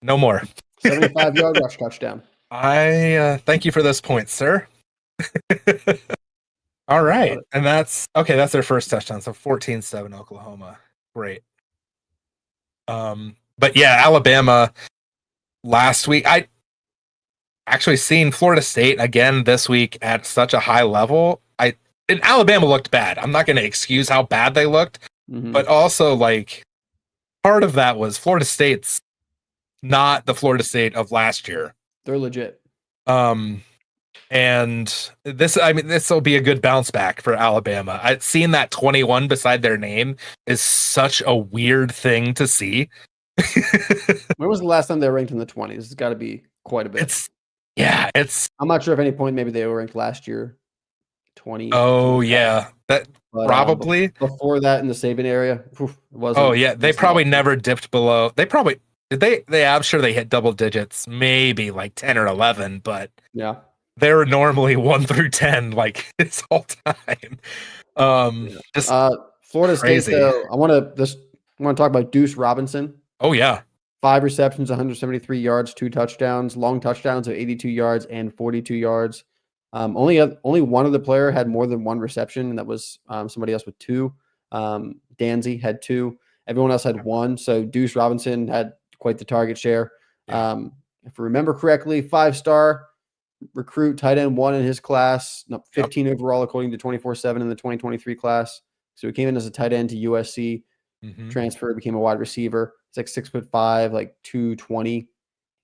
Speaker 1: no more.
Speaker 2: 75-yard rush touchdown.
Speaker 1: I thank you for those points, sir. All right. And that's their first touchdown. So 14-7 Oklahoma. Great. But yeah, Alabama last week. I actually seen Florida State again this week at such a high level. And Alabama looked bad. I'm not going to excuse how bad they looked, but also like part of that was Florida State's not the Florida State of last year.
Speaker 2: They're legit.
Speaker 1: And this will be a good bounce back for Alabama. I've seen that 21 beside their name is such a weird thing to see.
Speaker 2: When was the last time they were ranked in the 20s? It's got to be quite a bit. I'm not sure if any point maybe they were ranked last year. 20.
Speaker 1: Oh yeah, that probably
Speaker 2: before that in the Saban area. It wasn't.
Speaker 1: Oh yeah, they probably never dipped below. They probably did. I'm sure they hit double digits, maybe like 10 or 11, but
Speaker 2: yeah.
Speaker 1: They're normally 1 through 10, like this whole time. Just
Speaker 2: Florida State, though. I want to talk about Deuce Robinson.
Speaker 1: Oh yeah,
Speaker 2: 5 receptions, 173 yards, 2 touchdowns, long touchdowns of 82 yards and 42 yards. Only one of the player had more than 1 reception, and that was somebody else with 2. Danzy had 2. Everyone else had 1. So Deuce Robinson had quite the target share. Yeah. If I remember correctly, 5-star. Recruit tight end 1 in his class, 15 overall according to 24/7 in the 2023 class. So he came in as a tight end to USC, transferred, became a wide receiver. He's like 6'5", like 220.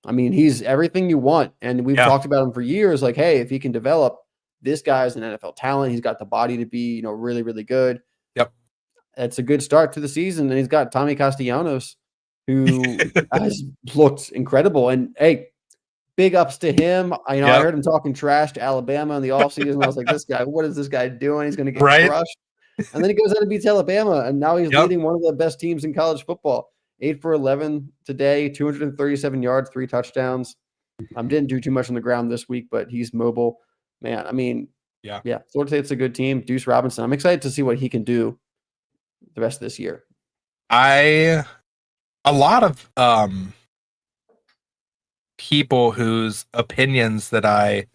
Speaker 2: I mean, he's everything you want. And we've talked about him for years. Like, hey, if he can develop, this guy's an NFL talent. He's got the body to be, really, really good.
Speaker 1: Yep.
Speaker 2: It's a good start to the season. And he's got Tommy Castellanos, who has looked incredible. And hey, big ups to him. I heard him talking trash to Alabama in the offseason. I was like, this guy, what is this guy doing? He's going to get crushed. And then he goes out and beats Alabama, and now he's leading one of the best teams in college football. 8 for 11 today, 237 yards, 3 touchdowns. Didn't do too much on the ground this week, but he's mobile. man, I mean,
Speaker 1: Yeah.
Speaker 2: yeah, Florida State's a good team. Deuce Robinson, I'm excited to see what he can do the rest of this year.
Speaker 1: A lot of people whose opinions that I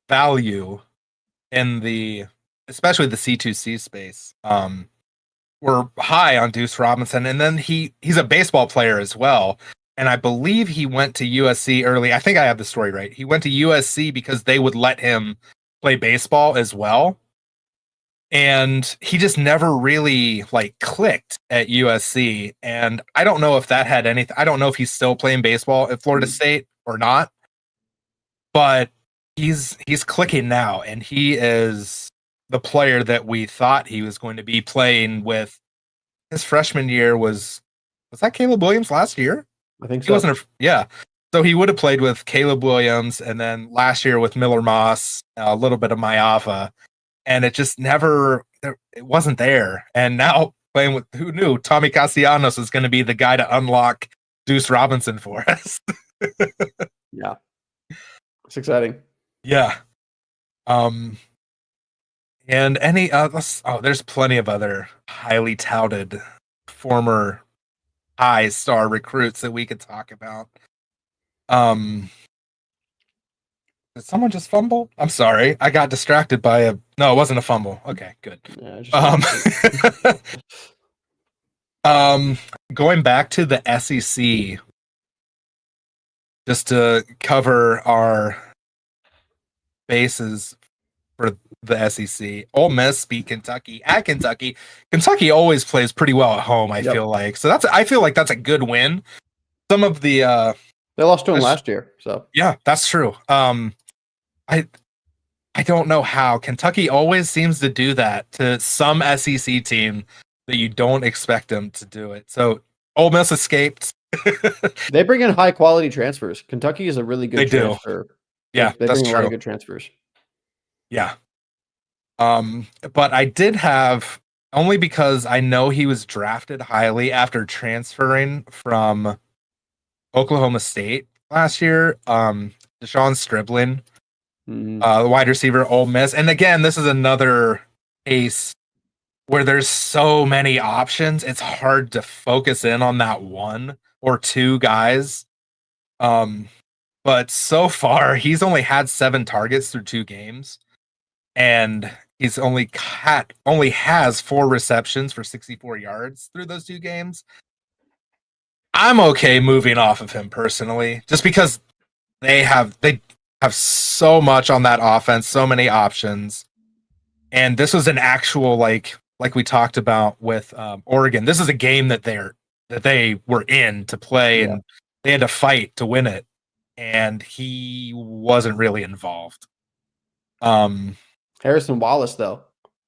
Speaker 1: value in the especially the C2C space were high on Deuce Robinson, and then he's a baseball player as well. And I believe he went to USC early. I think I have the story right. He went to USC because they would let him play baseball as well. And he just never really like clicked at USC. And I don't know if that had anything. I don't know if he's still playing baseball at Florida State or not. But he's clicking now, and he is the player that we thought he was going to be playing with. His freshman year was that Caleb Williams last year?
Speaker 2: I think
Speaker 1: He
Speaker 2: so.
Speaker 1: wasn't yeah. So he would have played with Caleb Williams, and then last year with Miller Moss, a little bit of Maiava, and it just never it wasn't there. And now playing with who knew Tommy Castellanos was going to be the guy to unlock Deuce Robinson for us.
Speaker 2: Yeah. It's exciting.
Speaker 1: Yeah. And any there's plenty of other highly touted former high star recruits that we could talk about. Did someone just fumble? I'm sorry. I got distracted by no, it wasn't a fumble. Okay, good.
Speaker 2: Yeah,
Speaker 1: Going back to the SEC, just to cover our bases for the SEC. Ole Miss beat Kentucky at Kentucky. Kentucky always plays pretty well at home, I feel like. So I feel like that's a good win. Some of the
Speaker 2: they lost to him last year, so
Speaker 1: yeah, that's true. I don't know how Kentucky always seems to do that to some SEC team that you don't expect them to do it. So Ole Miss escaped.
Speaker 2: They bring in high quality transfers. Kentucky is a really good transfer.
Speaker 1: Yeah,
Speaker 2: they
Speaker 1: that's
Speaker 2: bring in
Speaker 1: true.
Speaker 2: a lot of good transfers.
Speaker 1: Yeah. But I did have only because I know he was drafted highly after transferring from Oklahoma State last year. Deshaun Stribling, the wide receiver, Ole Miss. And again, this is another case where there's so many options. It's hard to focus in on that one or two guys. But so far, he's only had 7 targets through 2 games. And he's only has 4 receptions for 64 yards through those 2 games. I'm okay moving off of him personally, just because they have so much on that offense, so many options. And this was an actual like we talked about with Oregon. This is a game that they were in to play, and they had to fight to win it. And he wasn't really involved.
Speaker 2: Harrison Wallace, though,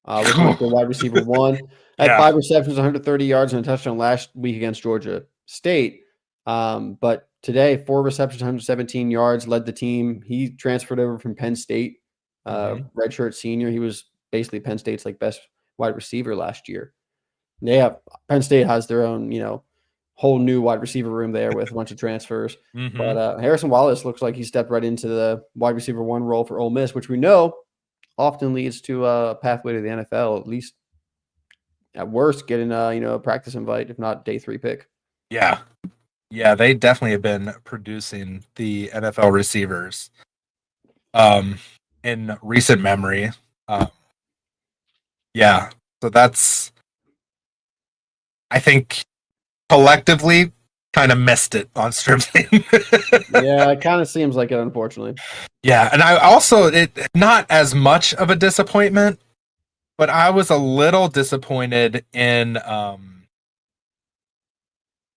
Speaker 2: looking like the wide receiver 1, had 5 receptions, 130 yards, and a touchdown last week against Georgia State. But today, 4 receptions, 117 yards, led the team. He transferred over from Penn State, redshirt senior. He was basically Penn State's like best wide receiver last year. Penn State has their own, whole new wide receiver room there with a bunch of transfers. But Harrison Wallace looks like he stepped right into the wide receiver 1 role for Ole Miss, which we know often leads to a pathway to the NFL, at least at worst, getting a practice invite, if not day 3 pick.
Speaker 1: Yeah. Yeah, they definitely have been producing the NFL receivers in recent memory. Yeah. So that's, I think, collectively kind of missed it on Stribling.
Speaker 2: Yeah, it kind of seems like it, unfortunately.
Speaker 1: Yeah, and I also, not as much of a disappointment, but I was a little disappointed in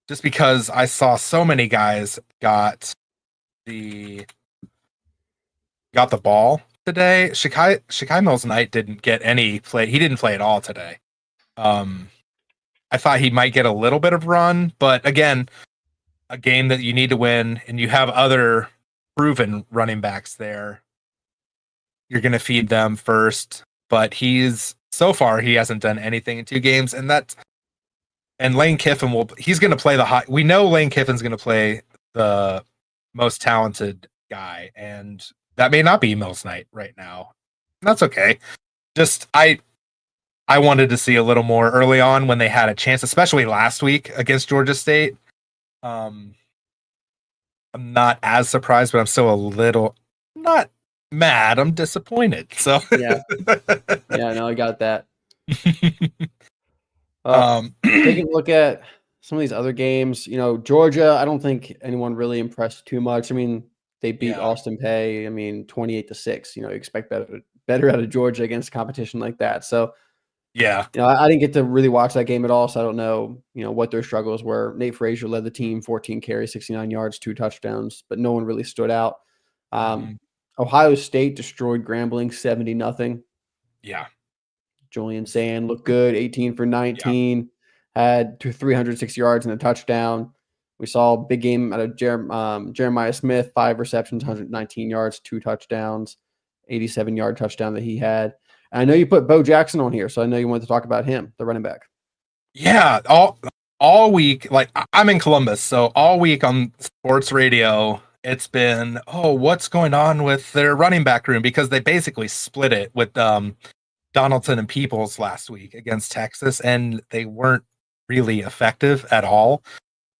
Speaker 1: just because I saw so many guys got the ball today. Shakai Mills-Knight didn't get any play. He didn't play at all today. I thought he might get a little bit of run, but again, a game that you need to win, and you have other proven running backs there. You're going to feed them first, but so far he hasn't done anything in 2 games, and Lane Kiffin he's going to play we know Lane Kiffin's going to play the most talented guy, and that may not be Mills night right now. That's okay. Just I wanted to see a little more early on when they had a chance, especially last week against Georgia State. Um, I'm not as surprised, but I'm still a little not mad. I'm disappointed. So
Speaker 2: Yeah. Yeah, no, I got that.
Speaker 1: um
Speaker 2: Taking a look at some of these other games, Georgia, I don't think anyone really impressed too much. I mean, they beat
Speaker 1: yeah.
Speaker 2: Austin Peay, 28-6. You expect better out of Georgia against competition like that. So,
Speaker 1: Yeah.
Speaker 2: I didn't get to really watch that game at all, so I don't know, what their struggles were. Nate Frazier led the team, 14 carries, 69 yards, 2 touchdowns, but no one really stood out.
Speaker 1: Mhm.
Speaker 2: Ohio State destroyed Grambling 70-0.
Speaker 1: Yeah.
Speaker 2: Julian Sand looked good, 18 for
Speaker 1: Yeah.
Speaker 2: 19, had 306 yards and a touchdown. We saw a big game out of Jeremiah Smith, 5 receptions, 119 yards, 2 touchdowns, 87-yard touchdown that he had. And I know you put Bo Jackson on here, so I know you wanted to talk about him, the running back.
Speaker 1: Yeah. All week, like I'm in Columbus, so all week on sports radio, it's been, oh, what's going on with their running back room? Because they basically split it with Donaldson and Peoples last week against Texas, and they weren't really effective at all.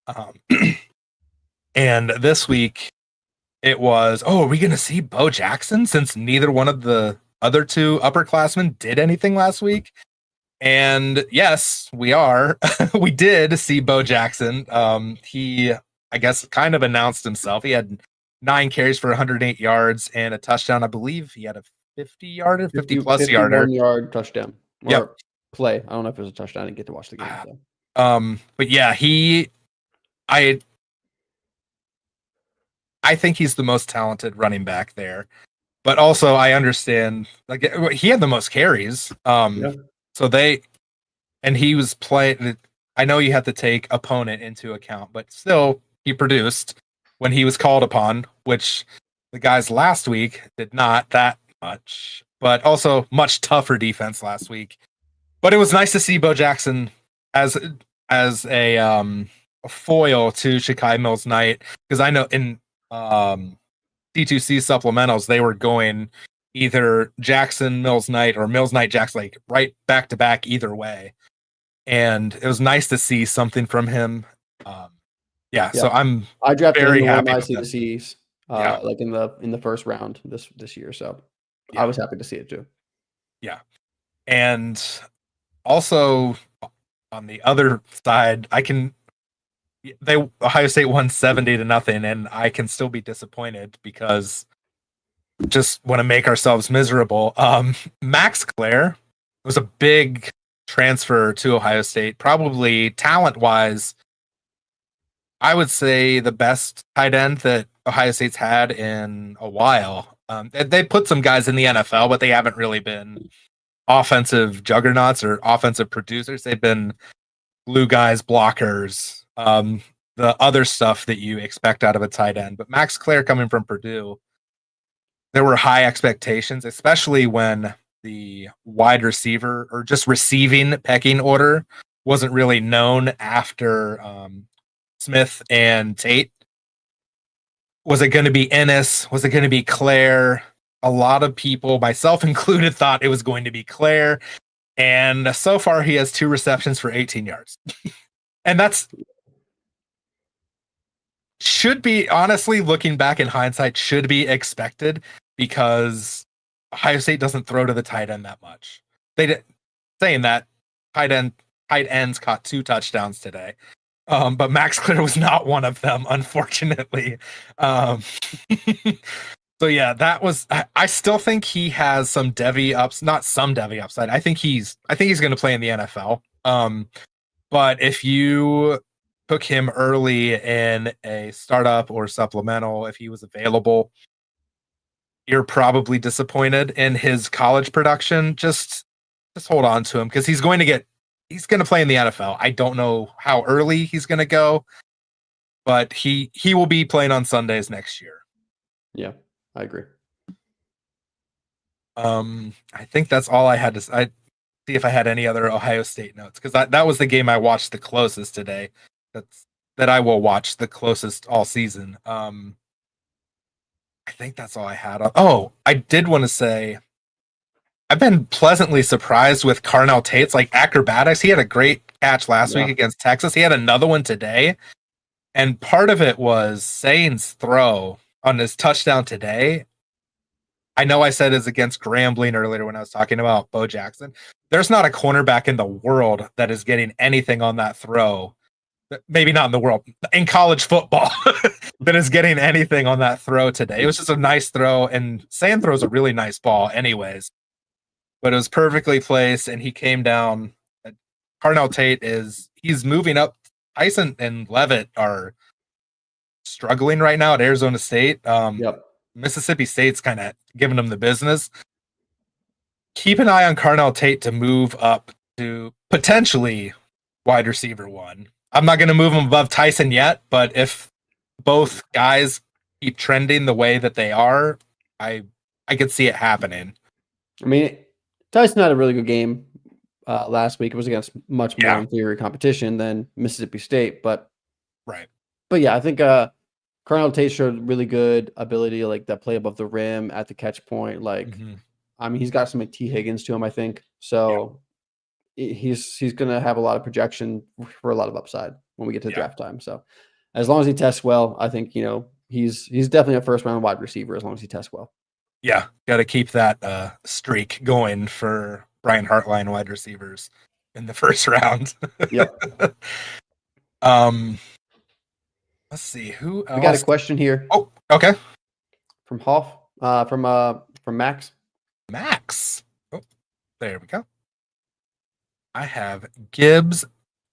Speaker 1: Um, and this week it was, oh, are we going to see Bo Jackson since neither one of the other two upperclassmen did anything last week? And yes, we are. We did see Bo Jackson. He, I guess, kind of announced himself. He had 9 carries for 108 yards and a touchdown. I believe he had a 50-yarder, 50-plus yarder.
Speaker 2: 51-yard touchdown
Speaker 1: Yep.
Speaker 2: or play. I don't know if it was a touchdown. I didn't get to watch the game. So.
Speaker 1: But yeah, I I think he's the most talented running back there. But also, I understand, like, he had the most carries.
Speaker 2: Yeah.
Speaker 1: So and he was playing. I know you have to take opponent into account, but still, he produced when he was called upon, which the guys last week did not that much, but also much tougher defense last week. But it was nice to see Bo Jackson as a foil to Shakai Mills Knight, because I know in D2C supplementals they were going either Jackson Mills Knight or Mills Knight Jackson, like right back to back either way, and it was nice to see something from him. Yeah, so I'm
Speaker 2: I drafted him
Speaker 1: very
Speaker 2: in one of
Speaker 1: happy
Speaker 2: my
Speaker 1: with that.
Speaker 2: C2Cs,
Speaker 1: Yeah,
Speaker 2: like in the first round this year. So I
Speaker 1: yeah,
Speaker 2: was happy to see it too.
Speaker 1: yeah. And also on the other side, Ohio State won 70-0, and I can still be disappointed because just want to make ourselves miserable. Max Clare was a big transfer to Ohio State, probably talent wise. I would say the best tight end that Ohio State's had in a while. They put some guys in the NFL, but they haven't really been offensive juggernauts or offensive producers. They've been glue guys, blockers, the other stuff that you expect out of a tight end. But Max Clare coming from Purdue, there were high expectations, especially when the wide receiver or just receiving pecking order wasn't really known after Smith and Tate. Was it going to be Ennis? Was it going to be Claire? A lot of people, myself included, thought it was going to be Claire. And so far, he has 2 receptions for 18 yards. And that's should be, honestly, looking back in hindsight, should be expected because Ohio State doesn't throw to the tight end that much. Saying that, tight ends caught 2 touchdowns today. But Max Clear was not one of them, unfortunately. So yeah, that was. I still think he has some Devy ups, not some Devy upside. I think he's going to play in the NFL. But if you took him early in a startup or supplemental, if he was available, you're probably disappointed in his college production. Just hold on to him because he's going to play in the NFL. I don't know how early he's going to go, but he will be playing on Sundays next year.
Speaker 2: Yeah, I agree.
Speaker 1: I think that's all I had to say. See if I had any other Ohio State notes, because that was the game I watched the closest today. That I will watch the closest all season. I think that's all I had. Oh, I did want to say I've been pleasantly surprised with Carnell Tate's like acrobatics. He had a great catch last week against Texas. He had another one today. And part of it was Sain's throw on his touchdown today. I know I said it's against Grambling earlier when I was talking about Bo Jackson. There's not a cornerback in the world that is getting anything on that throw. Maybe not in the world, in college football, that is getting anything on that throw today. It was just a nice throw, and Sand throws a really nice ball anyways. But it was perfectly placed, and he came down. Carnell Tate he's moving up. Tyson and Levitt are struggling right now at Arizona State. Mississippi State's kind of giving them the business. Keep an eye on Carnell Tate to move up to potentially wide receiver 1. I'm not going to move him above Tyson yet, but if both guys keep trending the way that they are, I could see it happening.
Speaker 2: I mean, Tyson had a really good game last week. It was against much more inferior competition than Mississippi State, but yeah, I think Carnell Tate showed really good ability, like that play above the rim at the catch point. Like, I mean, he's got some T. Higgins to him, I think. So he's going to have a lot of projection for a lot of upside when we get to draft time. So as long as he tests well, I think, he's definitely a first round wide receiver as long as he tests well.
Speaker 1: Yeah, got to keep that streak going for Brian Hartline wide receivers in the first round.
Speaker 2: Yep.
Speaker 1: Let's see who else.
Speaker 2: We got a question here.
Speaker 1: Oh, okay.
Speaker 2: From Hoff, from Max.
Speaker 1: Max. Oh, there we go. I have Gibbs,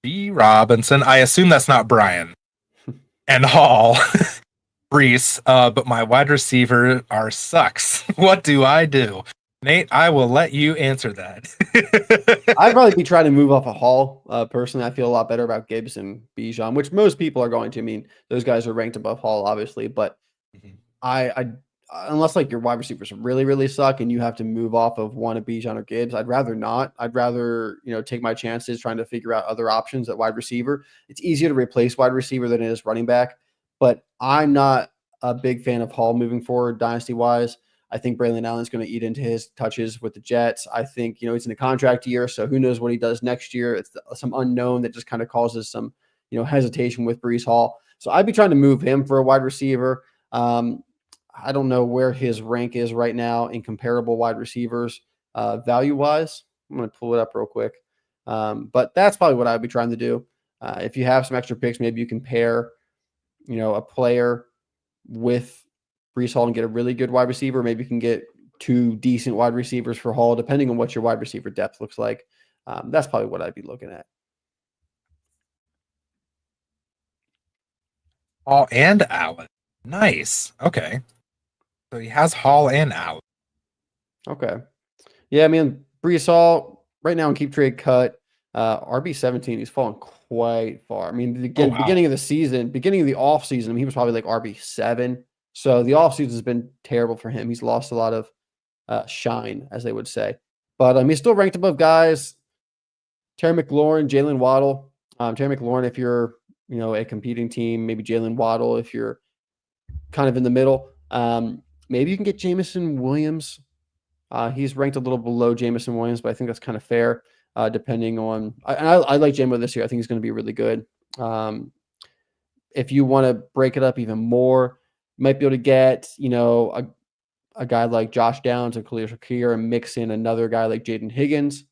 Speaker 1: B. Robinson. I assume that's not Brian. And Hall, Reese. But my wide receiver are sucks. What do I do? Nate, I will let you answer that.
Speaker 2: I'd probably be trying to move off a Hall. Personally, I feel a lot better about Gibbs and Bijan, which most people are going to. I mean, those guys are ranked above Hall, obviously, but I unless like your wide receivers really, really suck and you have to move off of one of Bijan or Gibbs, I'd rather not. I'd rather, take my chances trying to figure out other options at wide receiver. It's easier to replace wide receiver than it is running back, but I'm not a big fan of Hall moving forward dynasty-wise. I think Braylon Allen's going to eat into his touches with the Jets. I think, he's in a contract year, so who knows what he does next year. It's some unknown that just kind of causes some, hesitation with Breece Hall. So I'd be trying to move him for a wide receiver. I don't know where his rank is right now in comparable wide receivers value-wise. I'm going to pull it up real quick. But that's probably what I'd be trying to do. If you have some extra picks, maybe you can pair, a player with Breece Hall and get a really good wide receiver. Maybe you can get 2 decent wide receivers for Hall, depending on what your wide receiver depth looks like. That's probably what I'd be looking at.
Speaker 1: Hall and Allen. Nice. Okay. So he has Hall and Allen.
Speaker 2: Okay. Yeah, I mean, Breece Hall right now in keep trade cut, RB17, he's fallen quite far. I mean, beginning of the season, beginning of the off season, he was probably like RB7. So the off season has been terrible for him. He's lost a lot of shine, as they would say. But he's still ranked above guys. Terry McLaurin, Jalen Waddle. Terry McLaurin, if you're, a competing team, maybe Jalen Waddle, if you're kind of in the middle. Maybe you can get Jameson Williams. He's ranked a little below Jameson Williams, but I think that's kind of fair, depending on. I like Jamo this year. I think he's going to be really good. If you want to break it up even more, you might be able to get, a guy like Josh Downs and Khalil Shakir and mix in another guy like Jaden Higgins.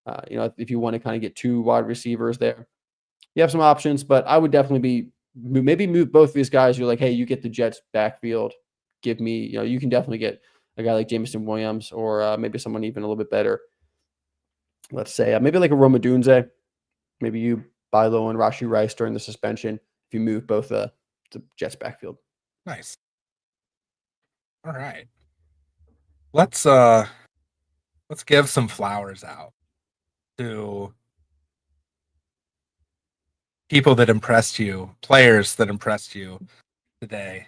Speaker 2: If you want to kind of get 2 wide receivers there, you have some options, but I would definitely move both of these guys. You're like, hey, you get the Jets backfield. Give me, you can definitely get a guy like Jameson Williams or maybe someone even a little bit better. Let's say maybe like a Roma Dunze. Maybe you buy low on Rashee Rice during the suspension if you move both the Jets backfield.
Speaker 1: Nice. All right. Let's give some flowers out to people that impressed you, players that impressed you today.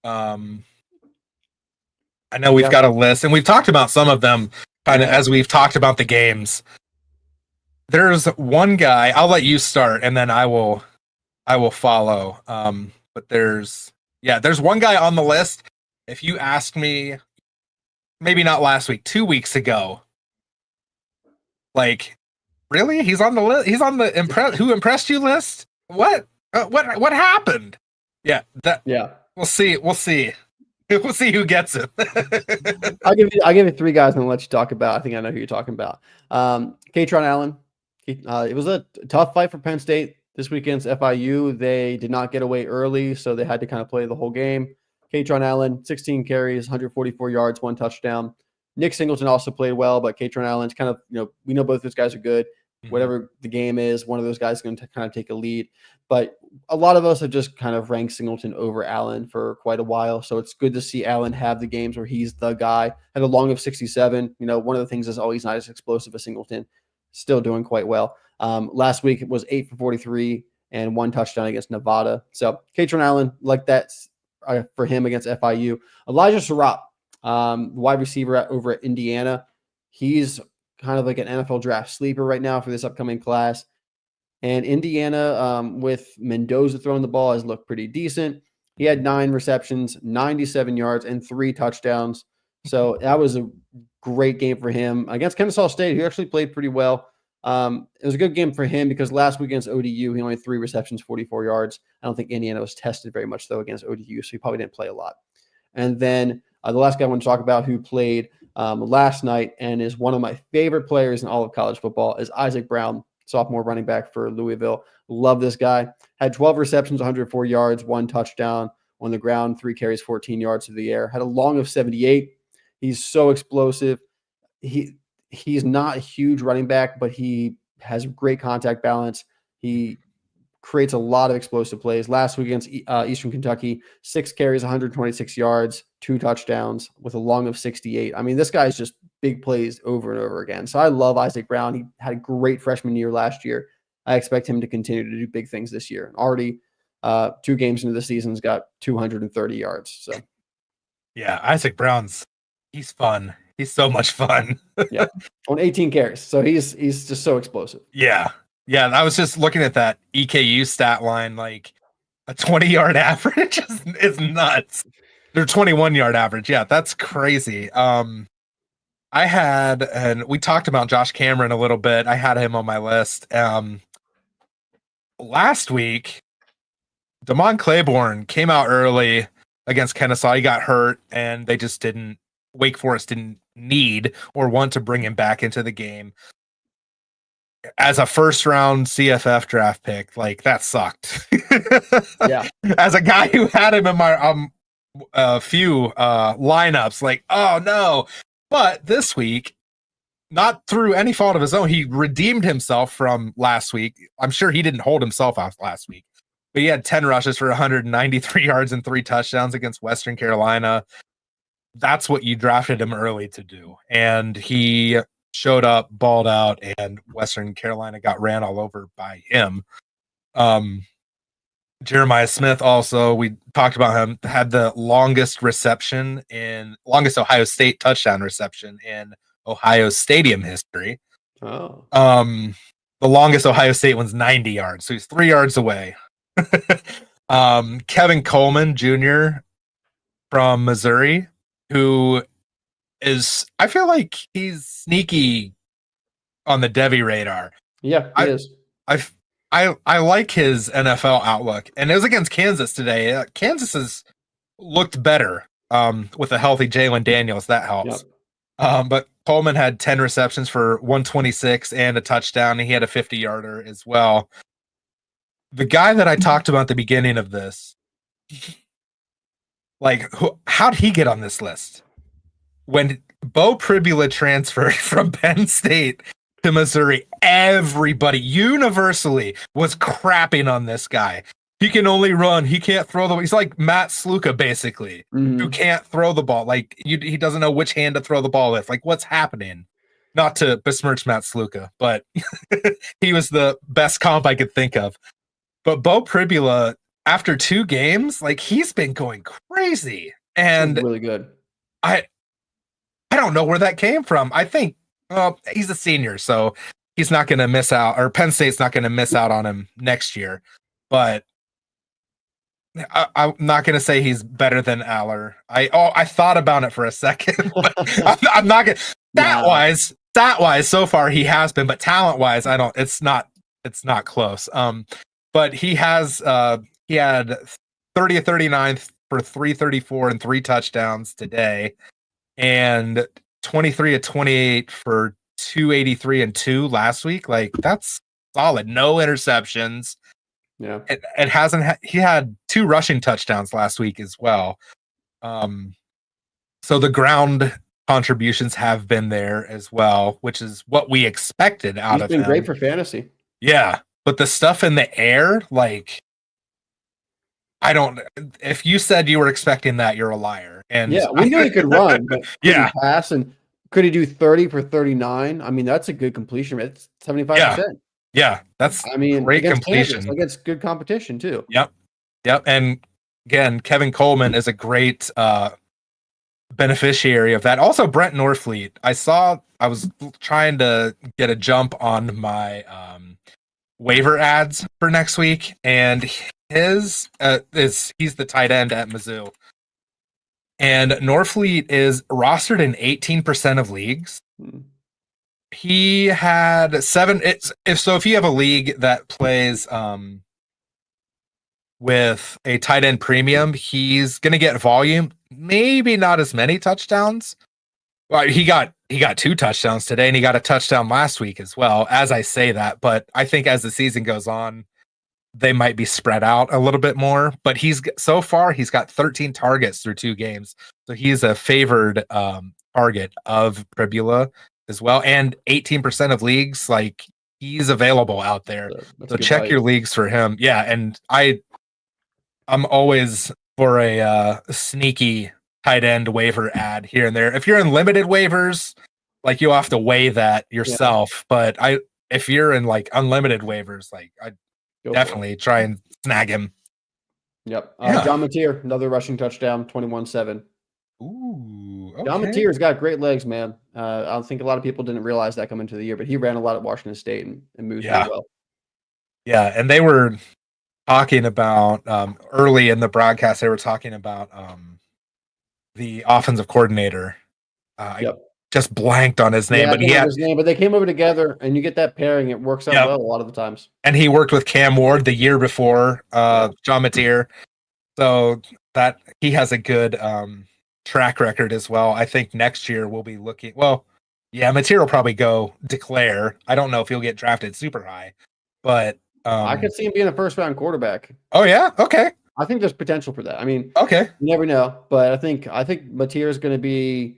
Speaker 1: I know we've got a list, and we've talked about some of them kind of as we've talked about the games. There's one guy, I'll let you start, and then I will follow. But there's one guy on the list if you asked me, maybe not last week, 2 weeks ago, like, really? He's on the list. He's on the who impressed you list. What happened? Yeah, that
Speaker 2: Yeah.
Speaker 1: we'll see. We'll see. We'll see who gets it.
Speaker 2: I'll give you three guys and I'll let you talk about. I think I know who you're talking about. Katron Allen. It was a tough fight for Penn State this weekend's FIU. They did not get away early, so they had to kind of play the whole game. Katron Allen, 16 carries, 144 yards, 1 touchdown. Nick Singleton also played well, but Katron Allen's kind of, we know both those guys are good. Whatever the game is, one of those guys is going to kind of take a lead. But a lot of us have just kind of ranked Singleton over Allen for quite a while. So it's good to see Allen have the games where he's the guy. Had a long of 67. One of the things is always not as explosive as Singleton. Still doing quite well. Last week it was 8 for 43 and 1 touchdown against Nevada. So Katron Allen, like that for him against FIU. Elijah Surratt, wide receiver over at Indiana. He's kind of like an NFL draft sleeper right now for this upcoming class. And Indiana, with Mendoza throwing the ball, has looked pretty decent. He had 9 receptions, 97 yards, and 3 touchdowns. So that was a great game for him against Kennesaw State, who actually played pretty well. It was a good game for him because last week against ODU, he only had 3 receptions, 44 yards. I don't think Indiana was tested very much, though, against ODU, so he probably didn't play a lot. And then the last guy I want to talk about who played last night and is one of my favorite players in all of college football is Isaac Brown, sophomore running back for Louisville. Love this guy. Had 12 receptions, 104 yards, 1 touchdown on the ground, 3 carries, 14 yards through the air. Had a long of 78. He's so explosive. He's not a huge running back, but he has great contact balance. He creates a lot of explosive plays. Last week against Eastern Kentucky, 6 carries, 126 yards, 2 touchdowns with a long of 68. I mean, this guy's just big plays over and over again. So I love Isaac Brown. He had a great freshman year last year. I expect him to continue to do big things this year. Already 2 games into the season, he's got 230 yards. So
Speaker 1: yeah, Isaac Brown's he's fun. He's so much fun.
Speaker 2: Yeah, on 18 carries. So he's just so explosive.
Speaker 1: Yeah. I was just looking at that EKU stat line, like a 20-yard average is nuts. They're 21-yard average. Yeah, that's crazy. And we talked about Josh Cameron a little bit. I had him on my list. Last week, Damon Claiborne came out early against Kennesaw. He got hurt, and they just Wake Forest didn't need or want to bring him back into the game. As a first-round CFF draft pick, like, that sucked.
Speaker 2: Yeah.
Speaker 1: As a guy who had him in my few lineups, like, oh no. But this week, not through any fault of his own, he redeemed himself from last week. I'm sure he didn't hold himself out last week, but he had 10 rushes for 193 yards and 3 touchdowns against Western Carolina. That's what you drafted him early to do. And he showed up, balled out, and Western Carolina got ran all over by him. Jeremiah Smith also, we talked about him, had the longest Ohio State touchdown reception in Ohio Stadium history.
Speaker 2: Oh.
Speaker 1: The longest Ohio State one's 90 yards, so he's 3 yards away. Kevin Coleman Jr. from Missouri, who I feel like he's sneaky on the Devy radar.
Speaker 2: Yeah, he is.
Speaker 1: I like his NFL outlook, and it was against Kansas today. Kansas has looked better with a healthy Jalen Daniels. That helps. Yep. But Coleman had 10 receptions for 126 and a touchdown. And he had a 50-yarder as well. The guy that I talked about at the beginning of this, like, how'd he get on this list? When Bo Pribula transferred from Penn State to Missouri, everybody universally was crapping on this guy. He can only run. He can't throw the ball. He's like Matt Sluka, basically, who can't throw the ball. Like, he doesn't know which hand to throw the ball with. Like, what's happening? Not to besmirch Matt Sluka, but he was the best comp I could think of. But Bo Pribula, after 2 games, like, he's been going crazy. And
Speaker 2: really good.
Speaker 1: I don't know where that came from. I think he's a senior, so he's not going to miss out, or Penn State's not going to miss out on him next year. But I'm not going to say he's better than Aller. I thought about it for a second, but I'm not going to. Stat wise, so far he has been, but talent wise, I don't. It's not close. But he had 30 of 39 for 334 and 3 touchdowns today, and 23 of 28 for 283 and 2 last week. Like that's solid. No interceptions.
Speaker 2: Yeah.
Speaker 1: It hasn't. He had 2 rushing touchdowns last week as well. So the ground contributions have been there as well, which is what we expected out of him.
Speaker 2: He's been great for fantasy.
Speaker 1: Yeah, but the stuff in the air, like, I don't. If you said you were expecting that, you're a liar. And
Speaker 2: yeah, we knew he could run, but could
Speaker 1: yeah,
Speaker 2: he pass, and could he do 30 for 39? I mean, that's a good completion rate. It's 75%.
Speaker 1: Yeah, that's great
Speaker 2: against
Speaker 1: completion.
Speaker 2: Kansas, against good competition too.
Speaker 1: Yep. And again, Kevin Coleman is a great beneficiary of that. Also, Brent Norfleet. I was trying to get a jump on my waiver ads for next week, and he's the tight end at Mizzou. And Norfleet is rostered in 18% of leagues. He had 7. If you have a league that plays with a tight end premium, he's going to get volume. Maybe not as many touchdowns. Well, he got 2 touchdowns today, and he got a touchdown last week as well. As I say that, but I think as the season goes on, they might be spread out a little bit more. But so far he's got 13 targets through 2 games, so he's a favored target of Pribula as well. And 18% of leagues, like, he's available out there. So check your leagues for him. Yeah, and I'm always for a sneaky tight end waiver ad here and there. If you're in limited waivers, like, you'll have to weigh that yourself. Yeah. But if you're in like unlimited waivers, like, I definitely try and snag him.
Speaker 2: Yep. John Mateer, another rushing touchdown, 21-7.
Speaker 1: Ooh, okay.
Speaker 2: John Mateer's got great legs, man. I think a lot of people didn't realize that coming into the year, but he ran a lot at Washington State and moved really well.
Speaker 1: Yeah, and they were talking about early in the broadcast, they were talking about the offensive coordinator. I just blanked on his name, but
Speaker 2: but they came over together, and you get that pairing. It works out well a lot of the times.
Speaker 1: And he worked with Cam Ward the year before John Mateer, so that he has a good track record as well. I think next year we'll be looking. Well, yeah, Mateer will probably go declare. I don't know if he'll get drafted super high, but
Speaker 2: I could see him being a first-round quarterback.
Speaker 1: Oh yeah, okay.
Speaker 2: I think there's potential for that. I mean,
Speaker 1: okay,
Speaker 2: you never know, but I think Mateer is going to be.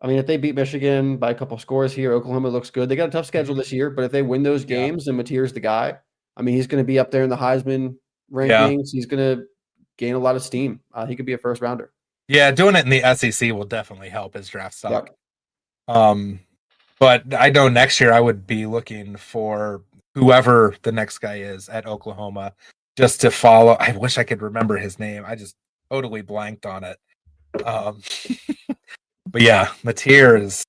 Speaker 2: I mean, if they beat Michigan by a couple scores here, Oklahoma looks good. They got a tough schedule this year, but if they win those games and Mateer's the guy, I mean, he's going to be up there in the Heisman rankings. Yeah. He's going to gain a lot of steam. He could be a first rounder.
Speaker 1: Yeah, doing it in the SEC will definitely help his draft stock. Yep. But I know next year I would be looking for whoever the next guy is at Oklahoma just to follow. I wish I could remember his name. I just totally blanked on it. But yeah, Mateer is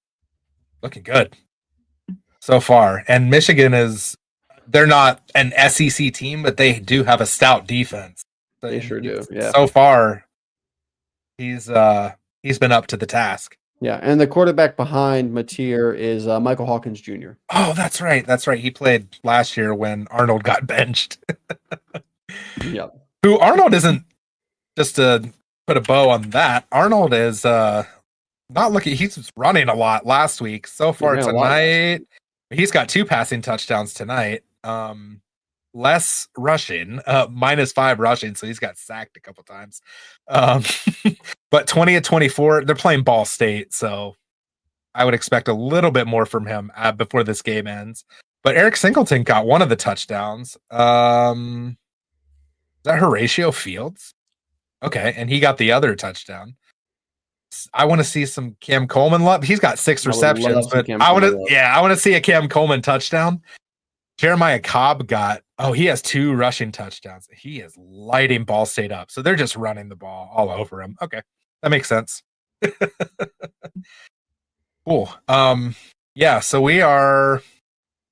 Speaker 1: looking good so far. And Michigan they're not an SEC team, but they do have a stout defense. So
Speaker 2: they sure do. Yeah.
Speaker 1: So far, he's been up to the task.
Speaker 2: Yeah, and the quarterback behind Mateer is Michael Hawkins Jr.
Speaker 1: Oh, that's right. That's right. He played last year when Arnold got benched.
Speaker 2: Yeah.
Speaker 1: Who Arnold isn't, just to put a bow on that, Arnold is not looking. He's running a lot last week. So far tonight, he's got 2 passing touchdowns tonight. Less rushing, -5 rushing, so he's got sacked a couple times. But 20 of 24, they're playing Ball State, so I would expect a little bit more from him before this game ends. But Eric Singleton got one of the touchdowns. Is that Horatio Fields? Okay, and he got the other touchdown. I want to see some Cam Coleman love. He's got 6 receptions, but I want to see a Cam Coleman touchdown. Jeremiah Cobb he has 2 rushing touchdowns. He is lighting Ball State up. So they're just running the ball all over him. Okay. That makes sense. Cool. Yeah, so we are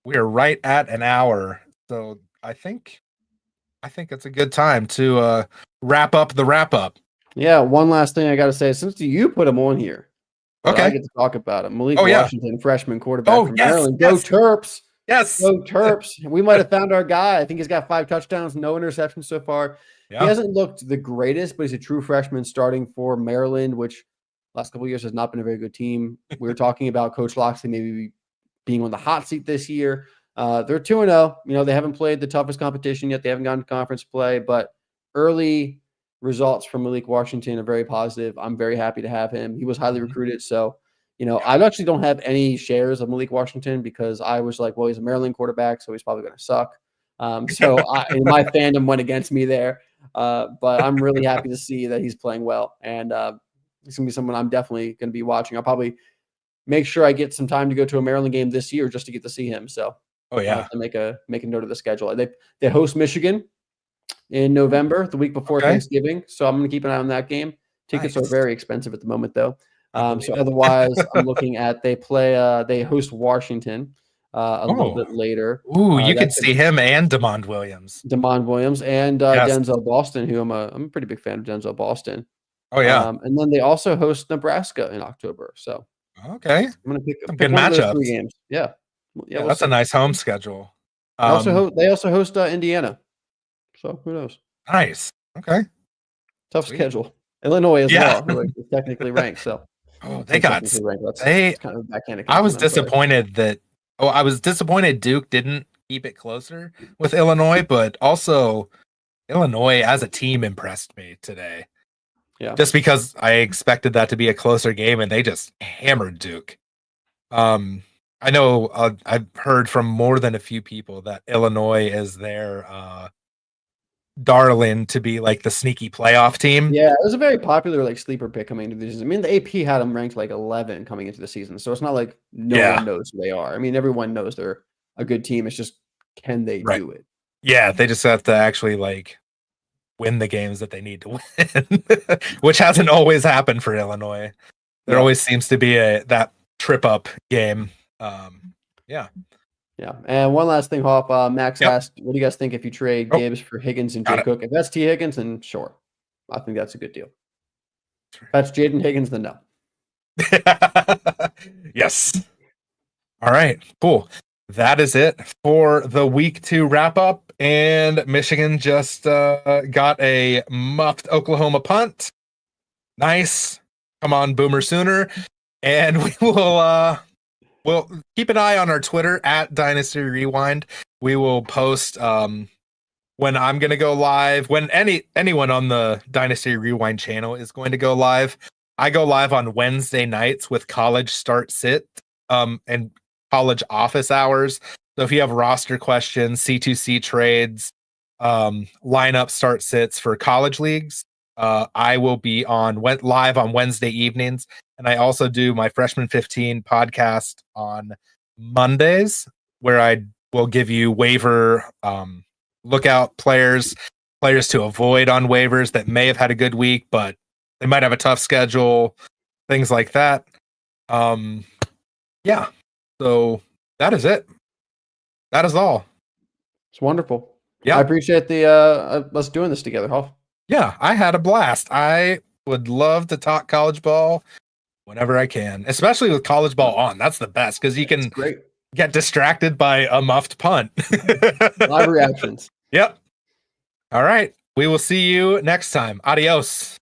Speaker 1: right at an hour. So I think it's a good time to wrap up the wrap up.
Speaker 2: Yeah, one last thing I got to say. Since you put him on here, but I get to talk about him. Malik Washington, freshman quarterback from Maryland. Go Terps.
Speaker 1: Yes.
Speaker 2: Go Terps. We might have found our guy. I think he's got 5 touchdowns, no interceptions so far. Yeah. He hasn't looked the greatest, but he's a true freshman starting for Maryland, which last couple of years has not been a very good team. We were talking about Coach Loxley maybe being on the hot seat this year. They're 2-0. You know, they haven't played the toughest competition yet. They haven't gotten conference play, but early results from Malik Washington are very positive. I'm very happy to have him. He was highly recruited. So, you know, I actually don't have any shares of Malik Washington because I was like, well, he's a Maryland quarterback, so he's probably going to suck. So my fandom went against me there. But I'm really happy to see that he's playing well. And he's going to be someone I'm definitely going to be watching. I'll probably make sure I get some time to go to a Maryland game this year just to get to see him. So I have to make a note of the schedule. They host Michigan in November, the week before Thanksgiving. So I'm going to keep an eye on that game. Tickets are very expensive at the moment, though. So otherwise, I'm looking at they host Washington a little bit later.
Speaker 1: Ooh, you could see him and Demond Williams.
Speaker 2: Demond Williams and Denzel Boston, who I'm a pretty big fan of Denzel Boston.
Speaker 1: Oh yeah.
Speaker 2: And then they also host Nebraska in October. So
Speaker 1: I'm
Speaker 2: gonna pick
Speaker 1: good
Speaker 2: one
Speaker 1: matchups.
Speaker 2: Of those 3 games. Yeah,
Speaker 1: that's a nice home schedule.
Speaker 2: They also host Indiana. So who knows?
Speaker 1: Nice. Okay.
Speaker 2: Tough schedule. Illinois as well, who is technically ranked. So
Speaker 1: they got ranked. That's kind of backhanded. I was disappointed I was disappointed Duke didn't keep it closer with Illinois, but also Illinois as a team impressed me today. Yeah. Just because I expected that to be a closer game and they just hammered Duke. I know I've heard from more than a few people that Illinois is their darling to be like the sneaky playoff team.
Speaker 2: Yeah, it was a very popular like sleeper pick coming into the season. I mean, the AP had them ranked like 11 coming into the season, so it's not like no one knows who they are. I mean, everyone knows they're a good team. It's just can they do it?
Speaker 1: Yeah, they just have to actually like win the games that they need to win, which hasn't always happened for Illinois. There always seems to be that trip up game.
Speaker 2: Yeah. And one last thing, Hoff. Max asked, what do you guys think if you trade Gibbs for Higgins and Jay Cook? If that's T. Higgins, then sure. I think that's a good deal. If that's Jaden Higgins, then no.
Speaker 1: Yes. All right. Cool. That is it for the week 2 wrap up. And Michigan just got a muffed Oklahoma punt. Nice. Come on, Boomer Sooner. And we will well, keep an eye on our Twitter at Dynasty Rewind. We will post when I'm going to go live, when anyone on the Dynasty Rewind channel is going to go live. I go live on Wednesday nights with college start sit and college office hours. So if you have roster questions, C2C trades, lineup start sits for college leagues, I will be live on Wednesday evenings. And I also do my Freshman 15 podcast on Mondays, where I will give you waiver lookout players to avoid on waivers that may have had a good week, but they might have a tough schedule, things like that. Yeah. So that is it. That is all.
Speaker 2: It's wonderful. Yeah. I appreciate the us doing this together, Hoff.
Speaker 1: Yeah, I had a blast. I would love to talk college ball whenever I can, especially with college ball on. That's the best because you can get distracted by a muffed punt.
Speaker 2: Live reactions.
Speaker 1: Yep. All right. We will see you next time. Adios.